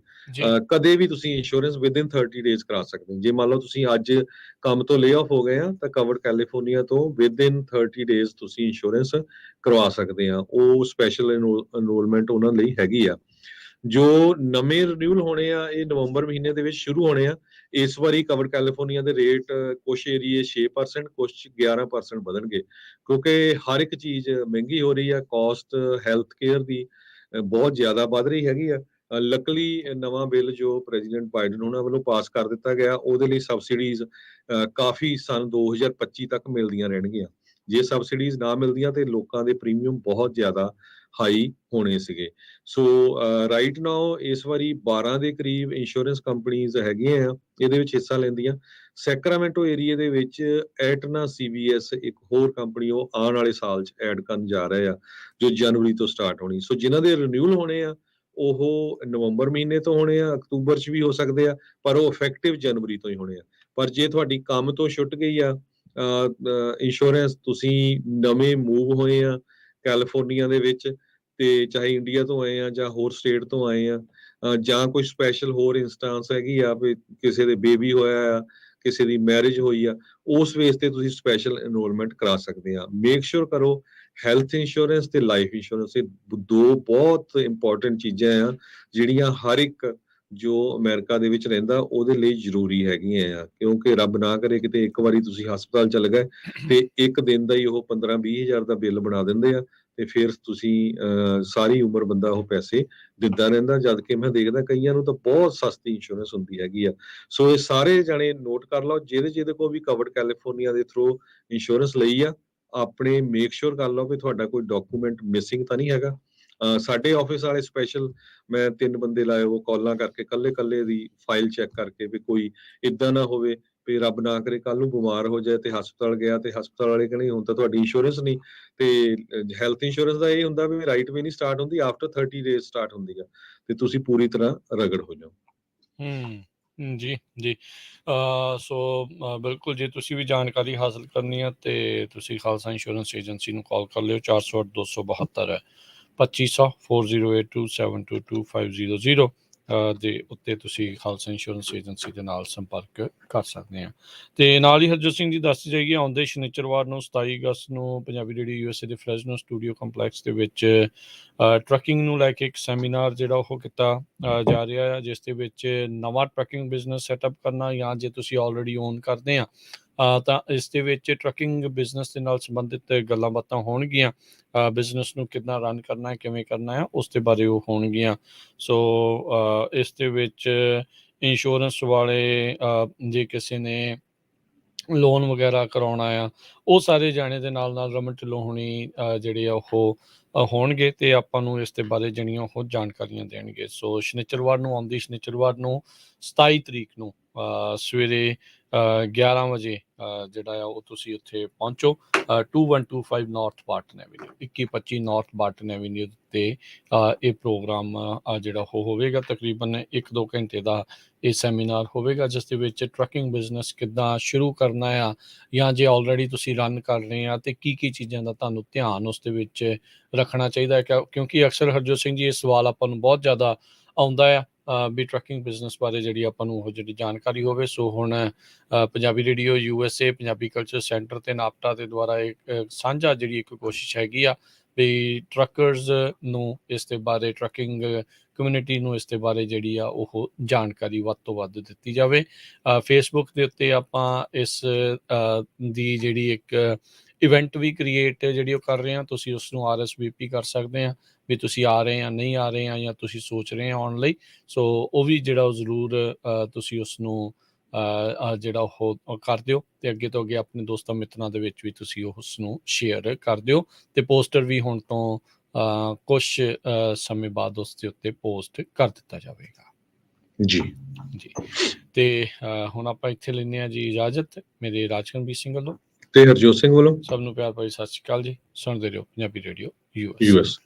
ਕਦੇ ਵੀ ਤੁਸੀਂ ਇੰਸ਼ੋਰੈਂਸ ਵਿਦਿਨ 30 ਡੇਜ਼ ਕਰਾ ਸਕਦੇ ਹੋ। ਜੇ ਮੰਨ ਲਓ ਤੁਸੀਂ ਅੱਜ ਕੰਮ ਤੋਂ ਲੇ ਆਫ ਹੋ ਗਏ ਆ, ਤਾਂ ਕਵਰਡ ਕੈਲੀਫੋਰਨੀਆ ਤੋਂ ਵਿਦਿਨ 30 ਡੇਜ਼ ਤੁਸੀਂ ਇੰਸ਼ੋਰੈਂਸ ਕਰਵਾ ਸਕਦੇ ਆ। ਉਹ ਸਪੈਸ਼ਲ ਐਨਰੋਲਮੈਂਟ ਉਹਨਾਂ ਲਈ ਹੈਗੀ ਆ। ਜੋ ਨਵੇਂ ਰਿਨਿਊਲ ਹੋਣੇ ਆ, ਇਹ ਨਵੰਬਰ ਮਹੀਨੇ ਦੇ ਵਿੱਚ ਸ਼ੁਰੂ ਹੋਣੇ ਆ। ਇਸ ਵਾਰੀ ਕਵਰਡ ਕੈਲੀਫੋਰਨੀਆ ਦੇ ਰੇਟ ਕੁਛ ਏਰੀਏ 6%, ਕੁਛ 11% ਵਧਣਗੇ, ਕਿਉਂਕਿ ਹਰ ਇੱਕ ਚੀਜ਼ ਮਹਿੰਗੀ ਹੋ ਰਹੀ ਆ। ਕਾਸਟ ਹੈਲਥ ਕੇਅਰ ਦੀ ਬਹੁਤ ਜ਼ਿਆਦਾ ਵੱਧ ਰਹੀ ਹੈਗੀ ਆ। ਲੱਕਲੀ ਨਵਾਂ ਬਿੱਲ ਜੋ ਪ੍ਰੈਜ਼ੀਡੈਂਟ ਬਾਈਡਨ ਉਹਨਾਂ ਵੱਲੋਂ ਪਾਸ ਕਰ ਦਿੱਤਾ ਗਿਆ, ਉਹਦੇ ਲਈ ਸਬਸਿਡੀਜ਼ ਕਾਫੀ ਸਨ 2025 ਤੱਕ ਮਿਲਦੀਆਂ ਰਹਿਣਗੀਆਂ। ਜੇ ਸਬਸਿਡੀਜ਼ ਨਾ ਮਿਲਦੀਆਂ ਤੇ ਲੋਕਾਂ ਦੇ ਪ੍ਰੀਮੀਅਮ ਬਹੁਤ ਜ਼ਿਆਦਾ ਹਾਈ ਹੋਣੇ ਸੀਗੇ। ਸੋ ਰਾਈਟ ਨਾਓ ਇਸ ਵਾਰੀ 12 ਦੇ ਕਰੀਬ ਇੰਸ਼ੋਰੈਂਸ ਕੰਪਨੀਜ਼ ਹੈਗੀਆਂ ਆ ਇਹਦੇ ਵਿੱਚ ਹਿੱਸਾ ਲੈਂਦੀਆਂ। ਸੈਕਰਾਮੈਂਟੋ ਏਰੀਏ ਦੇ ਵਿੱਚ ਐਟਨਾ CVS ਇੱਕ ਹੋਰ ਕੰਪਨੀ ਉਹ ਆਉਣ ਵਾਲੇ ਸਾਲ 'ਚ ਐਡ ਕਰਨ ਜਾ ਰਹੇ ਆ, ਜੋ ਜਨਵਰੀ ਤੋਂ ਸਟਾਰਟ ਹੋਣੀ। ਸੋ ਜਿਨ੍ਹਾਂ ਦੇ ਰਿਨਿਊਲ ਹੋਣੇ ਆ ਉਹ ਨਵੰਬਰ ਮਹੀਨੇ ਤੋਂ ਹੋਣੇ ਆ, ਅਕਤੂਬਰ 'ਚ ਵੀ ਹੋ ਸਕਦੇ ਆ, ਪਰ ਉਹ ਇਫੈਕਟਿਵ ਜਨਵਰੀ ਤੋਂ ਹੀ ਹੋਣੇ ਆ। ਪਰ ਜੇ ਤੁਹਾਡੀ ਕੰਮ ਤੋਂ ਛੁੱਟ ਗਈ ਆ ਇੰਸ਼ੋਰੈਂਸ, ਤੁਸੀਂ ਨਵੇਂ ਮੂਵ ਹੋਏ ਆ ਕੈਲੀਫੋਰਨੀਆ ਦੇ ਵਿੱਚ, ਤੇ ਚਾਹੇ ਇੰਡੀਆ ਤੋਂ ਆਏ ਆ ਜਾਂ ਹੋਰ ਸਟੇਟ ਤੋਂ ਆਏ ਆ, ਜਾਂ ਕੋਈ ਸਪੈਸ਼ਲ ਹੋਰ ਇੰਸਟੈਂਸ ਹੈਗੀ ਆ ਵੀ ਕਿਸੇ ਦੇ ਬੇਬੀ ਹੋਇਆ ਆ, ਕਿਸੇ ਦੀ ਮੈਰਿਜ ਹੋਈ ਆ, ਉਸ ਬੇਸ ਤੇ ਤੁਸੀਂ ਸਪੈਸ਼ਲ ਐਨਰੋਲਮੈਂਟ ਕਰਾ ਸਕਦੇ ਆ। ਮੇਕ ਸ਼ੋਰ ਕਰੋ ਹੈਲਥ ਇੰਸ਼ੋਰੈਂਸ ਤੇ ਲਾਈਫ ਇੰਸ਼ੋਰੈਂਸ, ਇਹ ਦੋ ਬਹੁਤ ਇੰਪੋਰਟੈਂਟ ਚੀਜ਼ਾਂ ਆ ਜਿਹੜੀਆਂ ਹਰ ਇੱਕ ਜੋ ਅਮਰੀਕਾ ਦੇ ਵਿੱਚ ਰਹਿੰਦਾ ਉਹਦੇ ਲਈ ਜ਼ਰੂਰੀ ਹੈਗੀਆਂ ਆ। ਕਿਉਂਕਿ ਰੱਬ ਨਾ ਕਰੇ ਕਿਤੇ ਇੱਕ ਵਾਰੀ ਤੁਸੀਂ ਹਸਪਤਾਲ ਚਲੇ ਗਏ ਤੇ ਇੱਕ ਦਿਨ ਦਾ ਹੀ ਉਹ 15-20 ਹਜ਼ਾਰ ਦਾ ਬਿੱਲ ਬਣਾ ਦਿੰਦੇ ਆ, ਤੇ ਫਿਰ ਤੁਸੀਂ ਸਾਰੀ ਉਮਰ ਬੰਦਾ ਉਹ ਪੈਸੇ ਦਿੰਦਾ ਰਹਿੰਦਾ। ਜਦ ਕਿ ਮੈਂ ਦੇਖਦਾ ਕਈਆਂ ਨੂੰ ਤਾਂ ਬਹੁਤ ਸਸਤੀ ਇੰਸ਼ੋਰੈਂਸ ਹੁੰਦੀ ਹੈਗੀ ਆ। ਸੋ ਇਹ ਸਾਰੇ ਜਾਣੇ ਨੋਟ ਕਰ ਲਓ, ਜਿਹਦੇ ਕੋਲ ਵੀ ਕਵਰਡ ਕੈਲੀਫੋਰਨੀਆ ਦੇ ਥਰੂ ਇੰਸ਼ੋਰੈਂਸ ਲਈ ਆ, ਆਪਣੇ ਮੇਕ ਸ਼ੋਰ ਕਰ ਲਓ ਕਿ ਤੁਹਾਡਾ ਕੋਈ ਡਾਕੂਮੈਂਟ ਮਿਸਿੰਗ ਤਾਂ ਨਹੀਂ ਹੈਗਾ। ਸਾਡੇ ਆਫਿਸ ਵਾਲੇ ਸਪੈਸ਼ਲ, ਮੈਂ 3 ਬੰਦੇ ਲਾਏ, ਉਹ ਕਾਲਾਂ ਕਰਕੇ ਕੱਲੇ ਦੀ ਫਾਈਲ ਚੈੱਕ ਕਰਕੇ ਵੀ ਕੋਈ ਇਦਾਂ ਨਾ ਹੋਵੇ ਵੀ ਰੱਬ ਨਾ ਕਰੇ ਕੱਲ ਨੂੰ ਬਿਮਾਰ ਹੋ ਜਾਏ ਤੇ ਹਸਪਤਾਲ ਗਿਆ ਤੇ ਹਸਪਤਾਲ ਵਾਲੇ ਕਹਿੰਦੇ ਹੁਣ ਤਾਂ ਤੁਹਾਡੀ ਇੰਸ਼ੋਰੈਂਸ ਨਹੀਂ। ਤੇ ਹੈਲਥ ਇੰਸ਼ੋਰੈਂਸ ਦਾ ਇਹ ਹੁੰਦਾ ਵੀ ਰਾਈਟ ਵੇ ਨਹੀਂ ਸਟਾਰਟ ਹੁੰਦੀ, ਆਫਟਰ 30 ਡੇਜ਼ ਸਟਾਰਟ ਹੁੰਦੀ ਆ, ਤੇ ਤੁਸੀਂ ਪੂਰੀ ਤਰ੍ਹਾਂ ਰਗੜ ਹੋ ਜਾਓ। ਜੀ ਜੀ। ਸੋ ਬਿਲਕੁਲ, ਜੇ ਤੁਸੀਂ ਵੀ ਜਾਣਕਾਰੀ ਹਾਸਲ ਕਰਨੀ ਆ ਤੇ ਤੁਸੀਂ ਖਾਲਸਾ ਇੰਸ਼ੋਰੈਂਸ ਏਜੰਸੀ ਨੂੰ ਕਾਲ ਕਰ ਲਿਓ। 408-272 2500 4082722500 ਦੇ ਉੱਤੇ ਤੁਸੀਂ ਖਾਲਸਾ ਇੰਸ਼ੋਰੈਂਸ ਏਜੰਸੀ ਦੇ ਨਾਲ ਸੰਪਰਕ ਕਰ ਸਕਦੇ ਆ। ਤੇ ਨਾਲ ਹੀ ਹਰਜੋਤ ਸਿੰਘ ਜੀ ਦੱਸ ਜਾਈਏ, ਆਉਂਦੇ ਸ਼ਨੀਚਰਵਾਰ ਨੂੰ 27 ਅਗਸਤ ਨੂੰ ਪੰਜਾਬੀ ਰੇਡੀਓ USA ਦੇ ਫਰੈਜ਼ਨੋ ਸਟੂਡੀਓ ਕੰਪਲੈਕਸ ਦੇ ਵਿੱਚ ਟਰੱਕਿੰਗ ਨੂੰ ਲੈ ਕੇ ਇੱਕ ਸੈਮੀਨਾਰ ਜਿਹੜਾ ਉਹ ਕੀਤਾ ਜਾ ਰਿਹਾ ਹੈ, ਜਿਸ ਦੇ ਵਿੱਚ ਨਵਾਂ ਟਰੱਕਿੰਗ ਬਿਜ਼ਨਸ ਸੈਟਅਪ ਕਰਨਾ, ਜਾਂ ਜੇ ਤੁਸੀਂ ਆਲਰੇਡੀ ਓਨ ਕਰਦੇ ਆ ਤਾਂ ਇਸ ਦੇ ਵਿੱਚ ਟਰੱਕਿੰਗ ਬਿਜ਼ਨਸ ਦੇ ਨਾਲ ਸੰਬੰਧਿਤ ਗੱਲਾਂ ਬਾਤਾਂ ਹੋਣਗੀਆਂ। ਬਿਜ਼ਨਸ ਨੂੰ ਕਿੱਦਾਂ ਰਨ ਕਰਨਾ ਹੈ, ਕਿਵੇਂ ਕਰਨਾ ਹੈ, ਉਸ ਦੇ ਬਾਰੇ ਉਹ ਹੋਣਗੀਆਂ। ਸੋ ਇਸ ਦੇ ਵਿੱਚ ਇੰਸ਼ੋਰੈਂਸ ਵਾਲੇ ਜੇ ਕਿਸੇ ਨੇ ਲੋਨ ਵਗੈਰਾ ਕਰਾਉਣਾ ਆ, ਉਹ ਸਾਰੇ ਜਾਣੇ ਦੇ ਨਾਲ ਰਮਨ ਢਿੱਲੋਂ ਹੋਣੀ ਜਿਹੜੇ ਆ ਉਹ ਹੋਣਗੇ, ਤੇ ਆਪਾਂ ਨੂੰ ਇਸ ਦੇ ਬਾਰੇ ਜਿਹੜੀਆਂ ਉਹ ਜਾਣਕਾਰੀਆਂ ਦੇਣਗੇ। ਸੋ ਸ਼ਨੀਚਰਵਾਰ ਨੂੰ, ਆਉਂਦੀ ਸ਼ਨੀਚਰਵਾਰ ਨੂੰ 27 ਤਰੀਕ ਨੂੰ ਸਵੇਰੇ 11 ਵਜੇ ਜਿਹੜਾ ਆ ਉਹ ਤੁਸੀਂ ਉੱਥੇ ਪਹੁੰਚੋ 2125 ਨਾਰਥ ਬਾਰਟਨ ਐਵੀਨਿਊ 2125 ਨਾਰਥ ਬਾਰਟਨ ਐਵੀਨਿਊ ਤੇ ਇਹ ਪ੍ਰੋਗਰਾਮ ਜਿਹੜਾ ਉਹ ਹੋਵੇਗਾ। ਤਕਰੀਬਨ 1-2 ਘੰਟੇ ਦਾ ਇਹ ਸੈਮੀਨਾਰ ਹੋਵੇਗਾ, ਜਿਸ ਦੇ ਵਿੱਚ ਟਰੱਕਿੰਗ ਬਿਜ਼ਨਸ ਕਿੱਦਾਂ ਸ਼ੁਰੂ ਕਰਨਾ ਆ, ਜਾਂ ਜੇ ਆਲਰੇਡੀ ਤੁਸੀਂ ਰਨ ਕਰ ਰਹੇ ਆ ਤੇ ਕੀ ਚੀਜ਼ਾਂ ਦਾ ਤੁਹਾਨੂੰ ਧਿਆਨ ਉਸ ਦੇ ਵਿੱਚ ਰੱਖਣਾ ਚਾਹੀਦਾ ਹੈ। ਕਿਉਂਕਿ ਅਕਸਰ ਹਰਜੋਤ ਸਿੰਘ ਜੀ ਇਹ ਸਵਾਲ ਆਪਾਂ ਨੂੰ ਬਹੁਤ ਜ਼ਿਆਦਾ ਆਉਂਦਾ ਆ ਵੀ ਟਰੱਕਿੰਗ ਬਿਜ਼ਨਸ ਬਾਰੇ ਜਿਹੜੀ ਆਪਾਂ ਨੂੰ ਉਹ ਜਿਹੜੀ ਜਾਣਕਾਰੀ ਹੋਵੇ। ਸੋ ਹੁਣ Punjabi radio USA, Punjabi culture centre ਤੇ ਨਾਪਟਾ ਦੇ ਦੁਆਰਾ ਇੱਕ ਸਾਂਝਾ ਜਿਹੜੀ ਇੱਕ ਕੋਸ਼ਿਸ਼ ਹੈਗੀ ਆ ਵੀ ਟਰੱਕਰਜ਼ ਨੂੰ ਇਸ ਦੇ ਬਾਰੇ, ਟਰੱਕਿੰਗ ਕਮਿਊਨਿਟੀ ਨੂੰ ਇਸ ਦੇ ਬਾਰੇ ਜਿਹੜੀ ਆ ਉਹ ਜਾਣਕਾਰੀ ਵੱਧ ਤੋਂ ਵੱਧ ਦਿੱਤੀ ਜਾਵੇ। ਫੇਸਬੁੱਕ ਦੇ ਉੱਤੇ ਆਪਾਂ ਇਸ ਦੀ ਜਿਹੜੀ ਇੱਕ ਇਵੈਂਟ ਵੀ ਕ੍ਰੀਏਟ ਜਿਹੜੀ ਉਹ ਕਰ ਰਹੇ ਹਾਂ, ਤੁਸੀਂ ਉਸ ਨੂੰ RSVP ਕਰ ਸਕਦੇ ਆ ਵੀ ਤੁਸੀਂ ਆ ਰਹੇ ਆ, ਨਹੀਂ ਆ ਰਹੇ ਆ, ਜਾਂ ਤੁਸੀਂ ਸੋਚ ਰਹੇ ਆ ਆਉਣ ਲਈ। ਸੋ ਉਹ ਵੀ ਜਿਹੜਾ ਉਹ ਜ਼ਰੂਰ ਤੁਸੀਂ ਉਸ ਨੂੰ ਜਿਹੜਾ ਉਹ ਕਰ ਦਿਓ ਤੇ ਅੱਗੇ ਤੋਂ ਅੱਗੇ ਆਪਣੇ ਦੋਸਤਾਂ ਮਿੱਤਰਾਂ ਦੇ ਵਿੱਚ ਵੀ ਤੁਸੀਂ ਉਸ ਨੂੰ ਸ਼ੇਅਰ ਕਰ ਦਿਓ। ਤੇ ਪੋਸਟਰ ਵੀ ਹੁਣ ਤੋਂ ਕੁਛ ਸਮੇਂ ਬਾਅਦ ਉਸ ਦੇ ਉੱਤੇ ਪੋਸਟ ਕਰ ਦਿੱਤਾ ਜਾਵੇਗਾ ਜੀ। ਤੇ ਹੁਣ ਆਪਾਂ ਇੱਥੇ ਲੈਂਦੇ ਹਾਂ ਜੀ ਇਜਾਜ਼ਤ, ਮੇਰੇ ਰਾਜਕਨਵੀਰ ਸਿੰਘ ਵੱਲੋਂ ਤੇ ਹਰਜੋਤ ਸਿੰਘ ਵੱਲੋਂ ਸਭ ਨੂੰ ਪਿਆਰ ਭਰੀ ਸਤਿ ਸ਼੍ਰੀ ਅਕਾਲ ਜੀ। ਸੁਣਦੇ ਰਹੋ ਪੰਜਾਬੀ ਰੇਡੀਓ US।